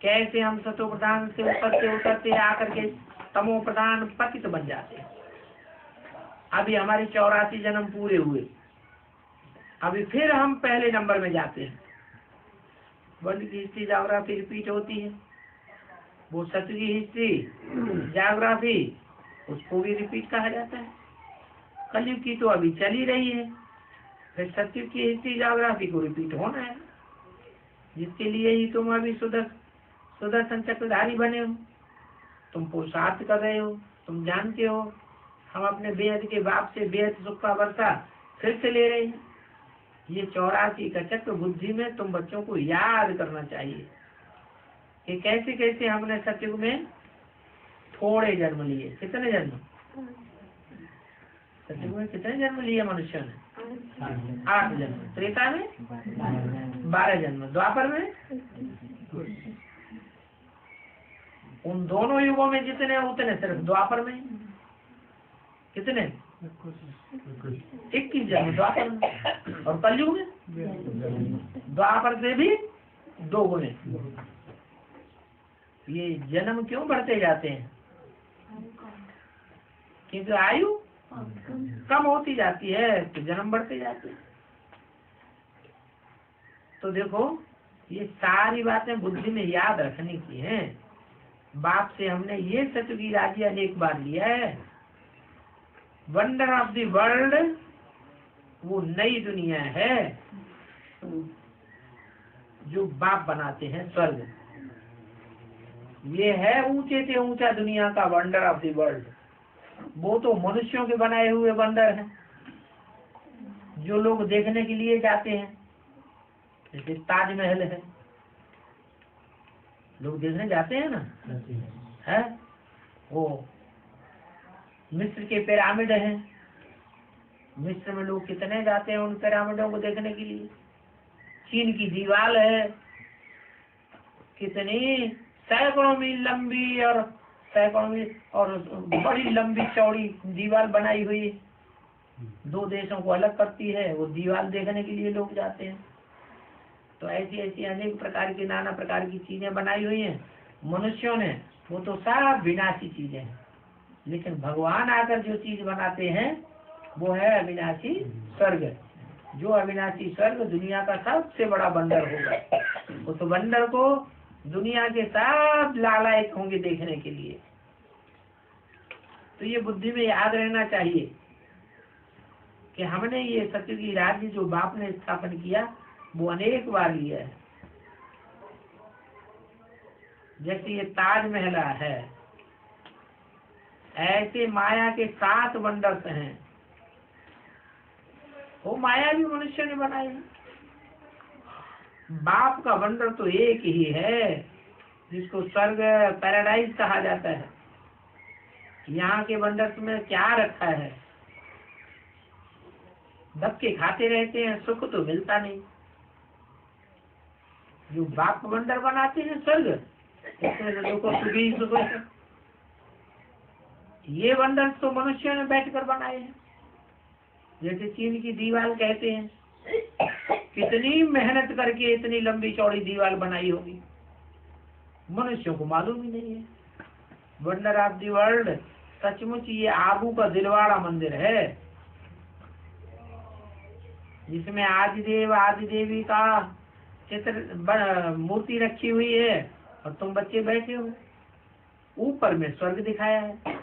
कैसे हम सतो प्रधान से उतरते उतरते आकर के तमो प्रधान पतित बन जाते हैं। अभी हमारे 84 जन्म पूरे हुए, अभी फिर हम पहले नंबर में जाते हैं। वर्ल्ड की हिस्ट्री ज्योग्राफी रिपीट होती है, वो सत्य की हिस्ट्री ज्योग्राफी उसको भी रिपीट कहा जाता है। कलयुग की तो अभी चल ही रही है, फिर सत्य की हिस्ट्री ज्योग्राफी को रिपीट होना है, जिसके लिए ही तुम अभी सुदर्शन चक्रधारी बने हो। तुम पुरुषार्थ कर रहे हो, तुम जानते हो हम अपने बेहद के बाप से बेहद सुख का वर्षा फिर से ले रहे हैं। ये 84 का चक्र बुद्धि में तुम बच्चों को याद करना चाहिए कि कैसे कैसे हमने सतयुग में थोड़े जन्म लिए। कितने जन्म सतयुग में कितने जन्म लिए मनुष्य ने? 8 जन्म। त्रेता में 12 जन्म, द्वापर में उन दोनों युगों में जितने उतने सिर्फ द्वापर में कितने 21 जन्म द्वापर में, और कलयुग में द्वापर से भी 2 गुने। ये जन्म क्यों बढ़ते जाते हैं? क्योंकि आयु कम होती जाती है तो जन्म बढ़ते जाते हैं। तो देखो ये सारी बातें बुद्धि में याद रखने की हैं। बाप से हमने ये सत्य की राजी अनेक बार लिया है। वंडर ऑफ द वर्ल्ड वो नई दुनिया है जो बाप बनाते हैं, स्वर्ग। ये है ऊंचे से ऊंचा दुनिया का वंडर ऑफ द वर्ल्ड। वो तो मनुष्यों के बनाए हुए वंडर हैं जो लोग देखने के लिए जाते हैं। जैसे ताजमहल है, लोग देखने जाते हैं ना, है वो मिस्र के पिरामिड हैं, मिस्र में लोग कितने जाते हैं उन पिरामिडों को देखने के लिए। चीन की दीवार है, कितनी सैकड़ों मील लंबी और सैकड़ों मील और बड़ी लंबी चौड़ी दीवार बनाई हुई दो देशों को अलग करती है, वो दीवार देखने के लिए लोग जाते हैं। तो ऐसी ऐसी अनेक प्रकार की नाना प्रकार की चीजें बनाई हुई हैं मनुष्यों ने, वो तो सब विनाशी चीजें हैं। लेकिन भगवान आकर जो चीज बनाते हैं वो है अविनाशी स्वर्ग। जो अविनाशी स्वर्ग दुनिया का सबसे बड़ा बंदर होगा, उस बंदर को दुनिया के सब लालायत होंगे देखने के लिए। तो ये बुद्धि में याद रहना चाहिए कि हमने ये सतयुगी राज्य जो बाप ने स्थापन किया वो अनेक बार लिया है। जैसे ये ताजमहल है, ऐसे माया के 7 वंडर्स हैं, वो माया भी मनुष्य ने बनाई है। बाप का वंडर तो एक ही है जिसको स्वर्ग पैराडाइज कहा जाता है। यहाँ के वंडर्स में क्या रखा है? धक्के खाते रहते हैं, सुख तो मिलता नहीं। जो बाप वंडर बनाते हैं स्वर्ग, इसमें देखो सुख ही सुख है। ये वंडर्स तो मनुष्य ने बैठकर बनाए हैं। जैसे चीन की दीवार कहते हैं, कितनी मेहनत करके इतनी लंबी चौड़ी दीवार बनाई होगी, मनुष्यों को मालूम ही नहीं है। वंडर ऑफ दी वर्ल्ड सचमुच ये आबू का दिलवाड़ा मंदिर है, जिसमें आदिदेव आदि देवी का चित्र मूर्ति रखी हुई है और तुम बच्चे बैठे हो। ऊपर में स्वर्ग दिखाया है,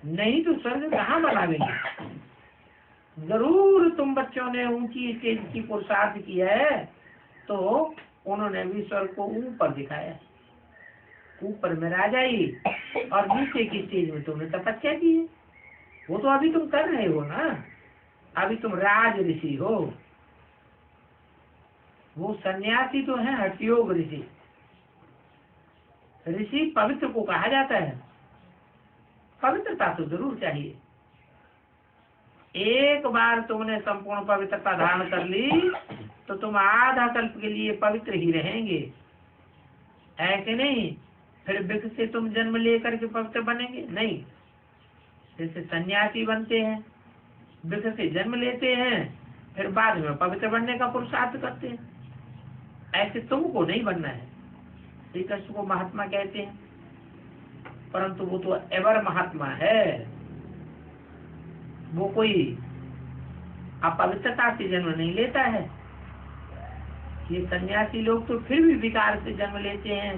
नहीं तो स्वर्ग कहाँ बनावेंगे? जरूर तुम बच्चों ने ऊंची स्टेज की पुरुषार्थ किया है, तो उन्होंने भी स्वर्ग को ऊपर दिखाया है। ऊपर में राजाई और नीचे की स्टेज में तुमने तपस्या की है। वो तो अभी तुम कर रहे हो ना, अभी तुम राज ऋषि हो। वो सन्यासी तो है हठयोग ऋषि। ऋषि पवित्र को कहा जाता है, पवित्रता तो जरूर चाहिए। एक बार तुमने संपूर्ण पवित्रता धारण कर ली तो तुम आधा कल्प के लिए पवित्र ही रहेंगे। ऐसे नहीं फिर विख से तुम जन्म लेकर के पवित्र बनेंगे, नहीं। जैसे सन्यासी बनते हैं, विख से जन्म लेते हैं, फिर बाद में पवित्र बनने का पुरुषार्थ करते हैं। ऐसे तुमको नहीं बनना है। श्री कृष्ण को महात्मा कहते हैं, परंतु वो तो एवर महात्मा है। वो कोई अपवित्रता से जन्म नहीं लेता है। ये सन्यासी लोग तो फिर भी विकार से जन्म लेते हैं,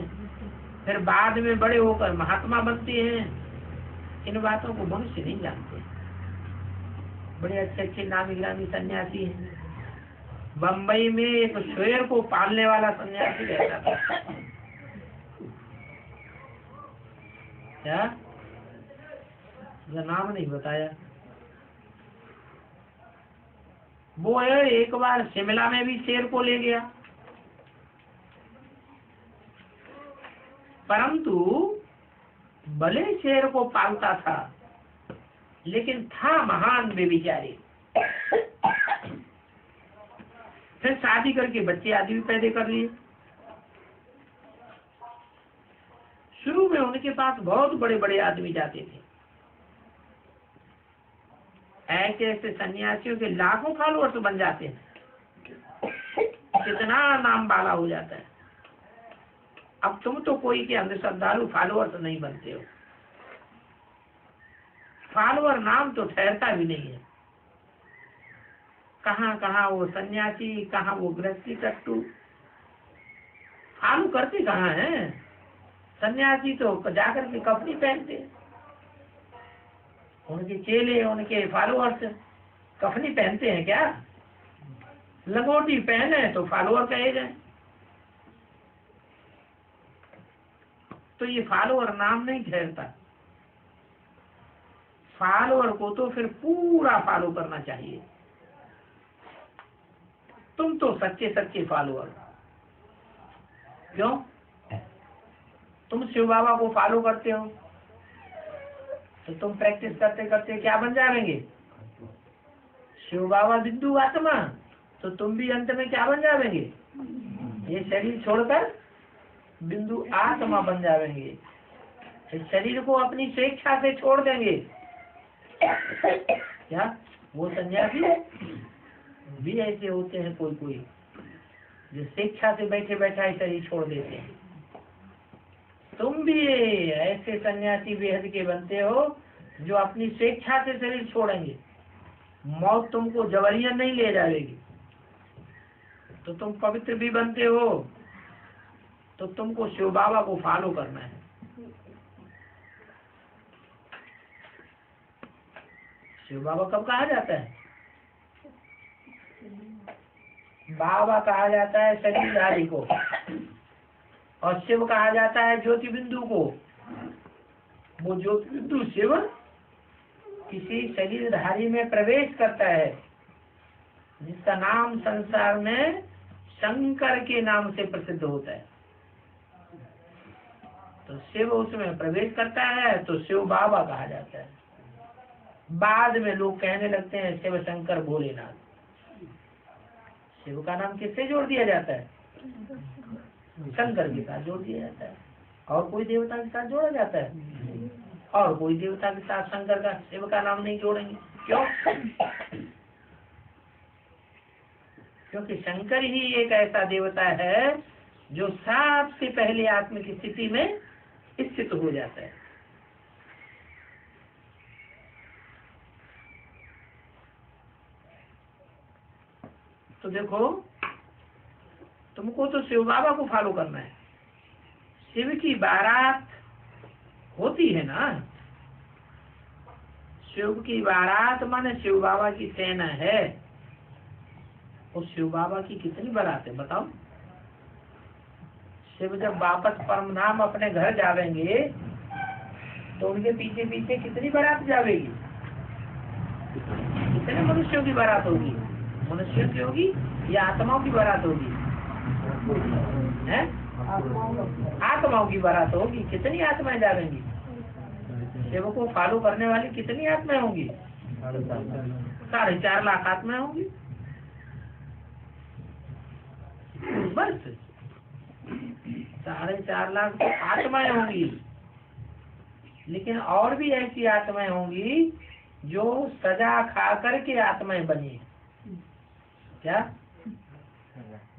फिर बाद में बड़े होकर महात्मा बनते हैं। इन बातों को मनुष्य नहीं जानते। बड़े अच्छे अच्छे नामी गिरामी सन्यासी हैं। बम्बई में एक शेर को पालने वाला सन्यासी रहता था। क्या नाम नहीं बताया। वो एक बार शिमला में भी शेर को ले गया, परंतु भले शेर को पालता था लेकिन था महान बेविचारी। फिर शादी करके बच्चे आदि भी पैदा कर लिए। शुरू में उनके पास बहुत बड़े बड़े आदमी जाते थे। ऐसे ऐसे सन्यासियों के लाखों फॉलोअर्स बन जाते हैं, कितना नाम वाला हो जाता है। अब तुम तो कोई के अंदर श्रद्धालु फॉलोअर्स नहीं बनते हो। फॉलोअर नाम तो ठहरता भी नहीं है। कहाँ कहाँ वो सन्यासी, कहाँ वो गृहस्थी टट्टू, फॉलो करते कहाँ हैं? सन्यासी तो जाकर के कपड़ी पहनते, उनके चेले उनके फॉलोअर्स कफनी पहनते हैं क्या? लंगोटी पहने तो फॉलोअर कहे गए। तो ये फॉलोअर नाम नहीं ठहरता। फॉलोअर को तो फिर पूरा फॉलो करना चाहिए। तुम तो सच्चे सच्चे फॉलोअर। क्यों? तुम शिव बाबा को फॉलो करते हो तो तुम प्रैक्टिस करते करते क्या बन जाएंगे? शिव बाबा बिंदु आत्मा। तो तुम भी अंत में क्या बन जाएंगे? ये शरीर छोड़कर बिंदु आत्मा बन जाएंगे। इस शरीर को अपनी स्वेच्छा से छोड़ देंगे। क्या वो सन्यासी भी ऐसे होते हैं? कोई कोई जो स्वेच्छा से बैठे बैठा शरीर छोड़ देते हैं। तुम भी ऐसे सन्यासी बेहद के बनते हो जो अपनी स्वेच्छा से शरीर छोड़ेंगे। मौत तुमको जबरियन नहीं ले जाएगी। तो तुम पवित्र भी बनते हो, तो तुमको शिव बाबा को फॉलो करना है। शिव बाबा कब कहा जाता है? बाबा कहा जाता है शरीरधारी को, और शिव कहा जाता है ज्योति बिंदु को। वो ज्योति बिंदु शिव किसी शरीरधारी में प्रवेश करता है, जिसका नाम संसार में शंकर के नाम से प्रसिद्ध होता है। तो शिव उसमें प्रवेश करता है तो शिव बाबा कहा जाता है। बाद में लोग कहने लगते हैं शिव शंकर भोलेनाथ। शिव का नाम किससे जोड़ दिया जाता है? शंकर के साथ जोड़ दिया जाता है। और कोई देवता के साथ जोड़ा जाता है? और कोई देवता के साथ शंकर का शिव का नाम नहीं जोड़ेंगे। क्यों? क्योंकि शंकर ही एक ऐसा देवता है जो सबसे पहले आत्मिक स्थिति में स्थित हो जाता है। तो देखो, तुमको तो शिव बाबा को फॉलो करना है। शिव की बारात होती है ना, शिव की बारात माने शिव बाबा की सेना है। और शिव बाबा की कितनी बारात है बताओ? शिव जब वापस परमधाम अपने घर जावेंगे तो उनके पीछे पीछे कितनी बारात जावेगी? कितने मनुष्यों की बारात होगी? मनुष्यों की होगी या आत्माओं की बारात होगी? हैं? आत्माओं की बारात होगी। कितनी आत्माएं जावेंगी? शिव को फॉलो करने वाली कितनी आत्माएं होंगी? 4.5 लाख आत्माएं होंगी। बस 4.5 लाख तो आत्माएं होंगी। लेकिन और भी ऐसी आत्माएं होंगी जो सजा खा करके आत्माएं बनी। क्या?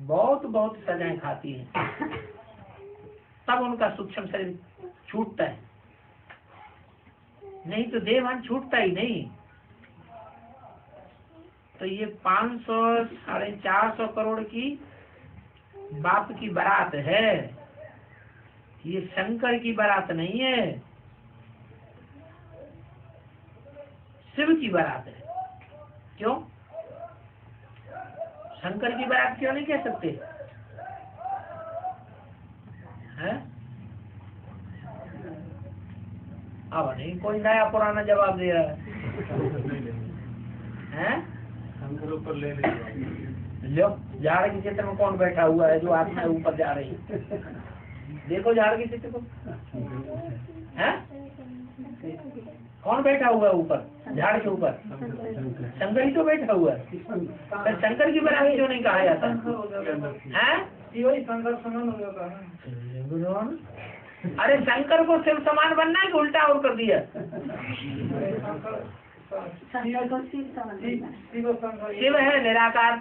बहुत बहुत सजाएं खाती हैं, तब उनका सूक्ष्म शरीर छूटता है। नहीं तो देहभान छूटता ही नहीं। तो ये 500 450 करोड़ की बाप की बारात है, ये शंकर की बारात नहीं है, शिव की बारात है। क्यों? शंकर की बारात क्यों नहीं कह सकते हैं? अब नहीं कोई नया पुराना जवाब दे रहा है। ऊपर ले लो, झाड़ के चित्र में कौन बैठा हुआ है जो आत्मा ऊपर जा रही है? देखो झाड़ के चित्र को, हैं? कौन बैठा हुआ है ऊपर झाड़ के ऊपर? शंकर ही तो बैठा हुआ है। तो शंकर की बारात क्यों नहीं कहा जाता है? शंकर समान हो जाता है। अरे शंकर को शिव समान बनना है कि उल्टा और कर दिया? शिव है निराकार,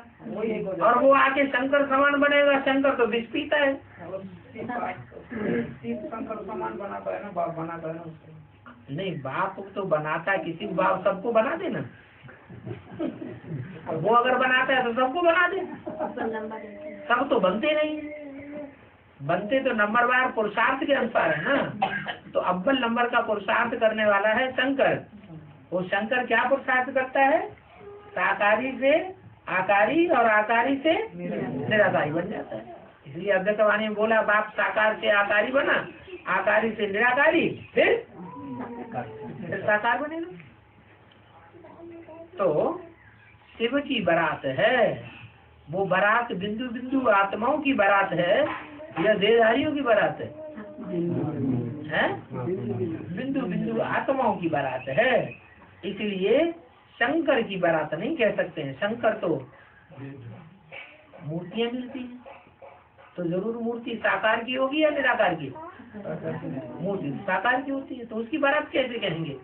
और वो आके शंकर समान बनेगा। शंकर तो विष पीता है। शंकर समान बनाता है ना, बाप बनाता है ना उसको। नहीं, बाप तो बनाता है किसी को, बाप सबको बना दे ना। वो अगर बनाता है तो सबको बना दे। सब तो बनते नहीं, बनते तो नंबरवार पुरुषार्थ के अनुसार है ना। तो अव्वल नंबर का पुरुषार्थ करने वाला है शंकर। वो शंकर क्या पुरुषार्थ करता है? साकारी से आकारी और आकारी से निराकारी बन जाता है। इसलिए अव्यक्तवाणी में बोला बाप साकार से आकारी बना, आकारी से निराकारी, फिर साकार बनेगा। तो शिव की बारात है, वो बारात बिंदु बिंदु आत्माओं की बारात है या देहधारियों की बारात है? बिंदु बिंदु आत्माओं की बारात है। इसलिए शंकर की बारात नहीं कह सकते हैं। शंकर तो मूर्तियां मिलती हैं, तो जरूर मूर्ति साकार की होगी या निराकार की? मूर्ति साकार की होती है, तो उसकी बारात कैसे कहेंगे?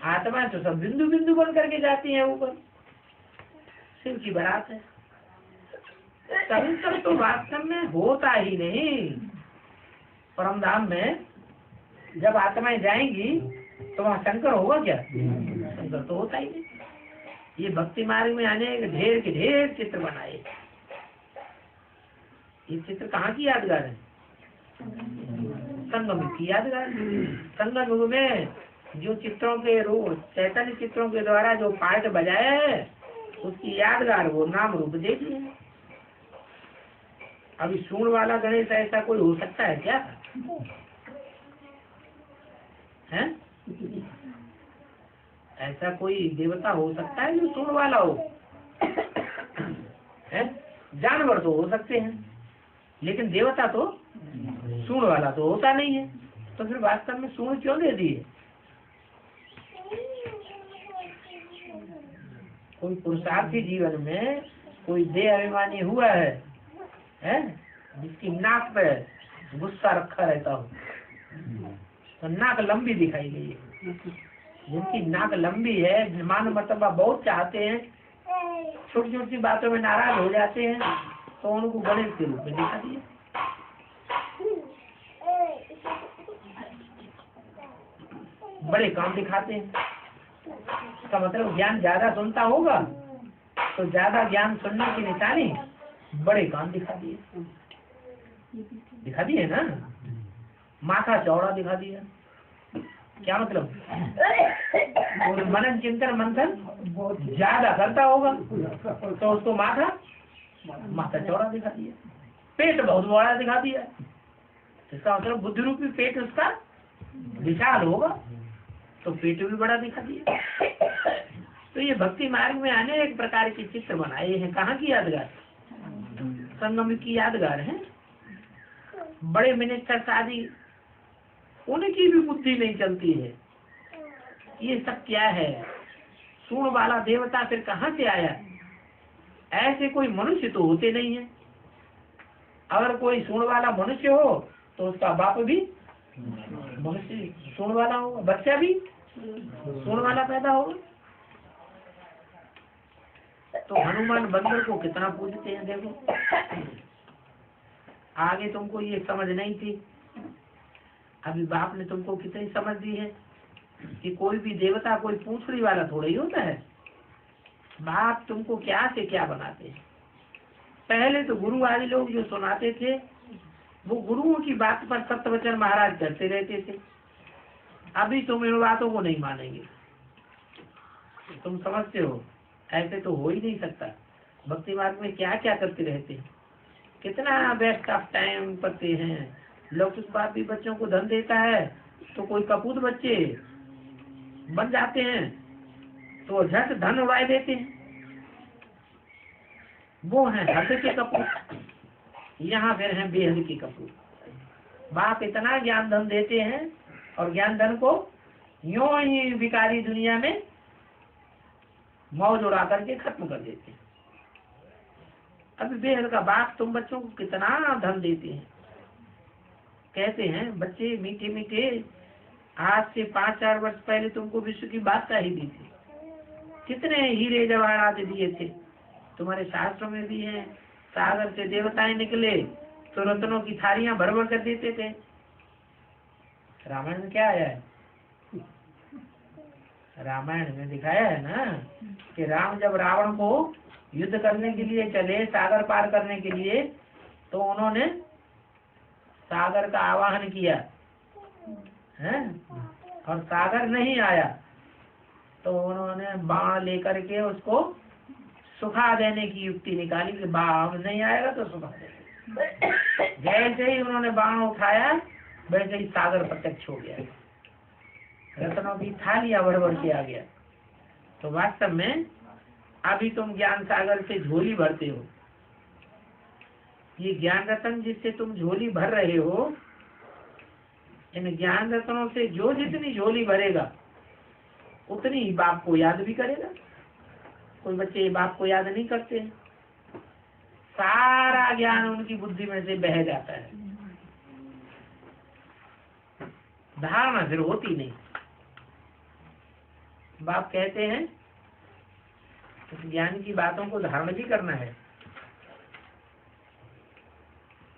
आत्मा तो सब बिंदु बिंदु बन करके जाती है ऊपर, शिव की बारात है। शंकर तो वास्तव में होता ही नहीं। परमधाम में जब आत्माएं जाएंगी तो वहाँ शंकर होगा क्या? शंकर तो होता ही नहीं। ये भक्ति मार्ग में आने के ढेर चित्र बनाए। ये चित्र कहाँ की यादगार है? संगम की यादगार। संगम युग में जो चित्रों के रूप, चैतन्य चित्रों के द्वारा जो पाठ बजाया है, उसकी यादगार वो नाम रूप दे दिए। अभी सूंड वाला गणेश ऐसा कोई हो सकता है क्या? है ऐसा कोई देवता हो सकता है जो सूंड वाला हो? है जानवर तो हो सकते हैं, लेकिन देवता तो सूंड वाला तो होता नहीं है। तो फिर वास्तव में सूंड क्यों दे दिए? कोई पुरुषार्थी जीवन में कोई देह अभिमानी हुआ है जिसकी नाक पे गुस्सा रखा रहता हो, तो नाक लंबी दिखाई गई है। जिनकी नाक लंबी है, मान मर्तबा बहुत चाहते हैं, छोटी छोटी बातों में नाराज हो जाते हैं, तो उनको गणेश के रूप में दिखा दिया। बड़े काम दिखाते हैं, इसका मतलब ज्ञान ज्यादा सुनता होगा तो ज्यादा ज्ञान सुनने की निशानी बड़े काम दिखा दिए ना। माथा चौड़ा दिखा दिया, क्या मतलब? मनन चिंतन मंथन बहुत ज्यादा करता होगा तो उसको माथा चौड़ा दिखा दिया। पेट बहुत बड़ा दिखा दिया, इसका मतलब बुद्धि रूपी पेट उसका विशाल होगा, तो पेट भी बड़ा दिखा दिया। तो ये भक्ति मार्ग में आने एक प्रकार के चित्र बनाए हैं। कहाँ की यादगार? संगम की यादगार है। बड़े मिनिस्टर आदि, उनकी भी बुद्धि नहीं चलती है, ये सब क्या है? सूंड वाला देवता फिर कहाँ से आया? ऐसे कोई मनुष्य तो होते नहीं है। अगर कोई सूंड वाला मनुष्य हो तो उसका बाप भी मनुष्य सूंड वाला होगा, बच्चा भी सूंड वाला पैदा होगा। तो हनुमान बंदर को कितना पूजते हैं देखो। आगे तुमको ये समझ नहीं थी, अभी बाप ने तुमको कितनी समझ दी है कि कोई भी देवता कोई पूछड़ी वाला थोड़ा ही होता है। बाप तुमको क्या से क्या बनाते हैं। पहले तो गुरु आदि लोग जो सुनाते थे, वो गुरुओं की बात पर सत्यवचन महाराज करते रहते थे। अभी तुम इन बातों को नहीं मानेंगे, तुम समझते हो ऐसे तो हो ही नहीं सकता। भक्ति मार्ग में क्या क्या करते रहते हैं, कितना बेस्ट ऑफ टाइम करते हैं। लौकिक बाप भी बच्चों को धन देता है, तो कोई कपूत बच्चे बन जाते हैं तो झट धन उड़ा देते हैं। वो है हद के कपूत, यहाँ फिर हैं बेहद के कपूत। बाप इतना ज्ञान धन देते हैं और ज्ञान धन को यूं ही भिखारी दुनिया में मौज उड़ा करके खत्म कर देते हैं। अभी बेहद का बाप तुम बच्चों को कितना धन देते हैं। कहते हैं बच्चे मीठे मीठे, आज से 5-4 वर्ष पहले तुमको विश्व की बादशाह ही दी थी, कितने हीरे जवाहरात दिए थे। तुम्हारे शास्त्रों में भी है, सागर से देवताएं निकले तो रत्नों की थालियां भर भर कर देते थे। रामायण में क्या आया है? रामायण में दिखाया है ना कि राम जब रावण को युद्ध करने के लिए चले, सागर पार करने के लिए, तो उन्होंने सागर का आवाहन किया है, और सागर नहीं आया तो उन्होंने बाण लेकर के उसको सुखा देने की युक्ति निकाली कि बाण नहीं आएगा तो सुखा देंगे। जैसे ही उन्होंने बाण उठाया वैसे ही सागर प्रत्यक्ष हो गया, रत्नों की थालियां भर भर के आ गया। तो वास्तव में अभी तुम ज्ञान सागर से झोली भरते हो। ये ज्ञान रत्न जिससे तुम झोली भर रहे हो, इन ज्ञान रत्नों से जो जितनी झोली भरेगा उतनी ही बाप को याद भी करेगा। कोई बच्चे बाप को याद नहीं करते, सारा ज्ञान उनकी बुद्धि में से बह जाता है, धारणा फिर होती नहीं। बाप कहते हैं इस ज्ञान की बातों को धारण भी करना है।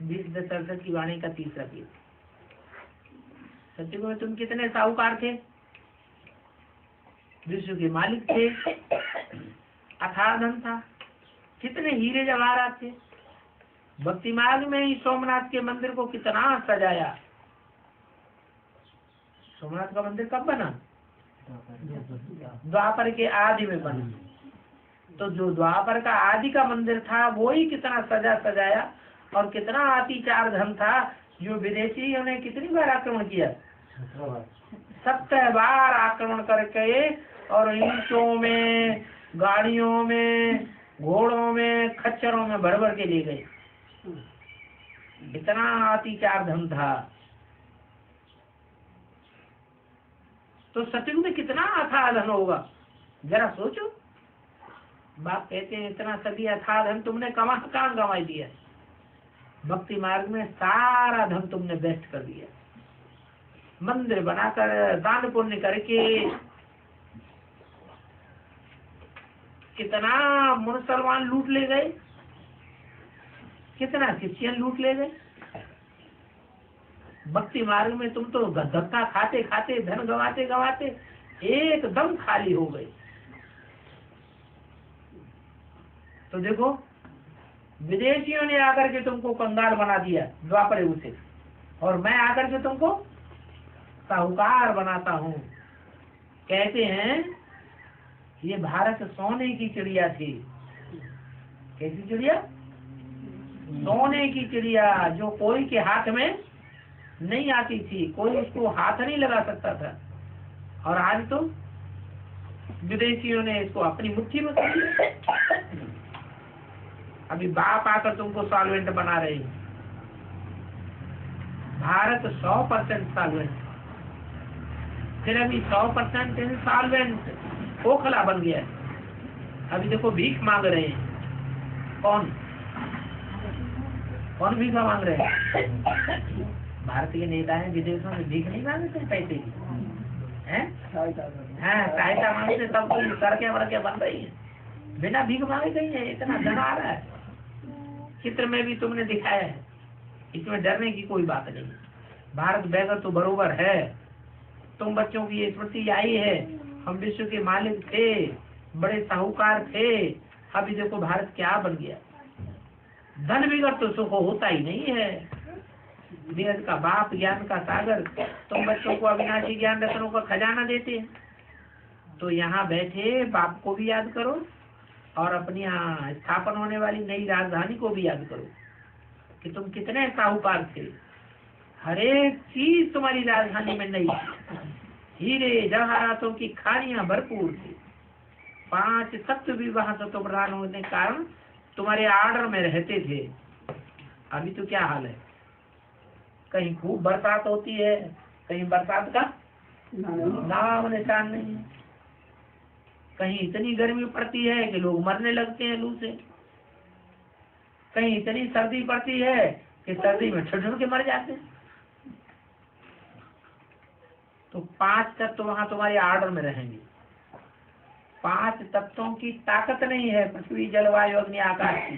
20:67 की वाणी का तीसरा पीस। सत्ययुग में तुम कितने साहूकार थे, विश्व के मालिक थे, अथाह धन था, कितने हीरे जवाहरात थे। भक्ति मार्ग में ही सोमनाथ के मंदिर को कितना सजाया। सोमनाथ का मंदिर कब बना? द्वापर के आदि में बना। तो जो द्वापर का आदि का मंदिर था वो ही कितना सजा सजाया, और कितना अतिचार धन था जो विदेशियों ने कितनी बार आक्रमण किया? 70 बार आक्रमण करके, और ईंटों में, गाड़ियों में, घोड़ों में, खच्चरों में भर भर के ले गए। इतना अतिचार धन था। तो सतयुग में कितना अथाह धन होगा, जरा सोचो। बाप कहते हैं इतना सभी अथाह धन तुमने कहाँ गंवाई दिया। भक्ति मार्ग में सारा धन तुमने व्यस्त कर दिया। मंदिर बनाकर, दान पुण्य करके, कितना मुसलमान लूट ले गए, कितना क्रिश्चियन लूट ले गए। भक्ति मार्ग में तुम तो धक्का खाते खाते, धन गवाते गवाते एकदम खाली हो गए। तो देखो, विदेशियों ने आकर के तुमको कंगाल बना दिया द्वापर युग से, और मैं आकर के तुमको साहूकार बनाता हूँ। कहते हैं ये भारत सोने की चिड़िया थी। कैसी चिड़िया? सोने की चिड़िया, जो कोई के हाथ में नहीं आती थी, कोई उसको हाथ नहीं लगा सकता था। और आज तो विदेशियों ने इसको अपनी मुट्ठी में कर लिया। अभी बाप आकर तुमको सॉल्वेंट बना रहे हैं। भारत 100% सॉल्वेंट, फिर अभी 100% इंसॉल्वेंट खोखला बन गया है। अभी देखो भीख मांग रहे हैं। कौन भीख मांग रहे हैं? भारतीय नेता है, विदेशों में भीख नहीं मांगते पैसे की, हैं? सहायता मांगते, तब तो सड़कें वड़कें बन रही है, बिना भीख मांगे कहीं है। इतना धन आ रहा है। चित्र में भी तुमने दिखाया है, इसमें डरने की कोई बात नहीं। भारत बेगर तो बरोबर है। तुम बच्चों की ये स्मृति आई है, हम विश्व के मालिक थे, बड़े साहूकार थे। अभी देखो भारत क्या बन गया। धन बिगड़ तो सुख होता ही नहीं है। वेद का बाप, ज्ञान का सागर, तुम बच्चों को अविनाशी ज्ञान रत्नों का खजाना देते हैं। तो यहाँ बैठे बाप को भी याद करो, और अपनी यहाँ स्थापन होने वाली नई राजधानी को भी याद करो कि तुम कितने साहूकार थे। हर एक चीज तुम्हारी राजधानी में नई थी। हीरे जवाहरातों की खानियां भरपूर थी। 5 तत्व भी वहां से तो प्रदान होने के कारण तुम्हारे आर्डर में रहते थे। अभी तो क्या हाल है, कहीं खूब बरसात होती है, कहीं बरसात का नाम निशान नहीं है। कहीं इतनी गर्मी पड़ती है कि लोग मरने लगते हैं लू से, कहीं इतनी सर्दी पड़ती है कि सर्दी में ठिठुर के मर जाते हैं। तो 5 तत्व वहां तुम्हारे आर्डर में रहेंगे। 5 तत्वों की ताकत नहीं है पृथ्वी, जलवायु, अग्नि, आकाश की,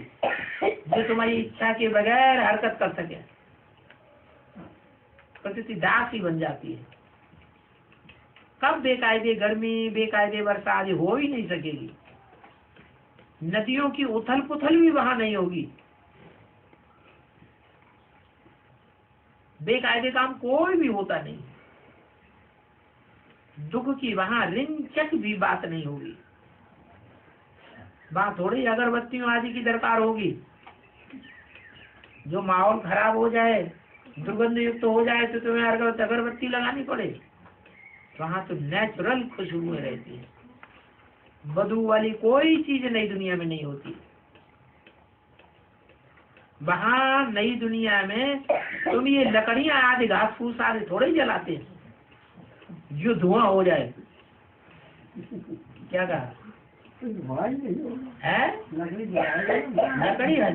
जो तुम्हारी इच्छा के बगैर हरकत कर सके। प्रकृति दास ही बन जाती है। कब बेकायदे गर्मी, बेकायदे बरसात हो ही नहीं सकेगी। नदियों की उथल पुथल भी वहां नहीं होगी। बेकायदे काम कोई भी होता नहीं। दुख की वहां रिंचक भी बात नहीं होगी। वहां थोड़ी अगरबत्तियों आदि की दरकार होगी। जो माहौल खराब हो जाए, दुर्गंध युक्त हो जाए, तो तुम्हें अगरबत्ती लगानी पड़े। वहां तो नेचुरल खुशबुएं रहती है। बदबू वाली कोई चीज नई दुनिया में नहीं होती। वहां नई दुनिया में तुम ये लकड़ियां आदि, घास फूस आदि थोड़े ही जलाते हैं जो धुआं हो जाए। क्या कहा? है? लकड़ी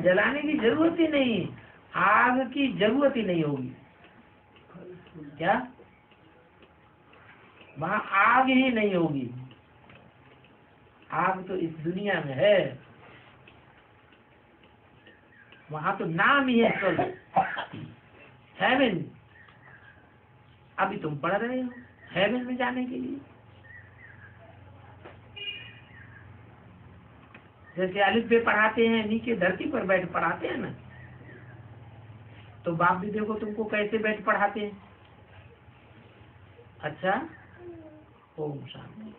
जलाने की जरूरत ही नहीं, आग की जरूरत ही नहीं होगी। क्या? वहाँ आग ही नहीं होगी। आग तो इस दुनिया में है, वहाँ तो नाम ही है स्वर्ग, हेवन। अभी तुम पढ़ रहे हो हेवन में जाने के लिए। जैसे अलिफ बे पढ़ाते हैं, नीचे धरती पर बैठ पढ़ाते हैं ना, तो बाप भी देखो तुमको कैसे बैठ पढ़ाते हैं। अच्छा, ओम शांति।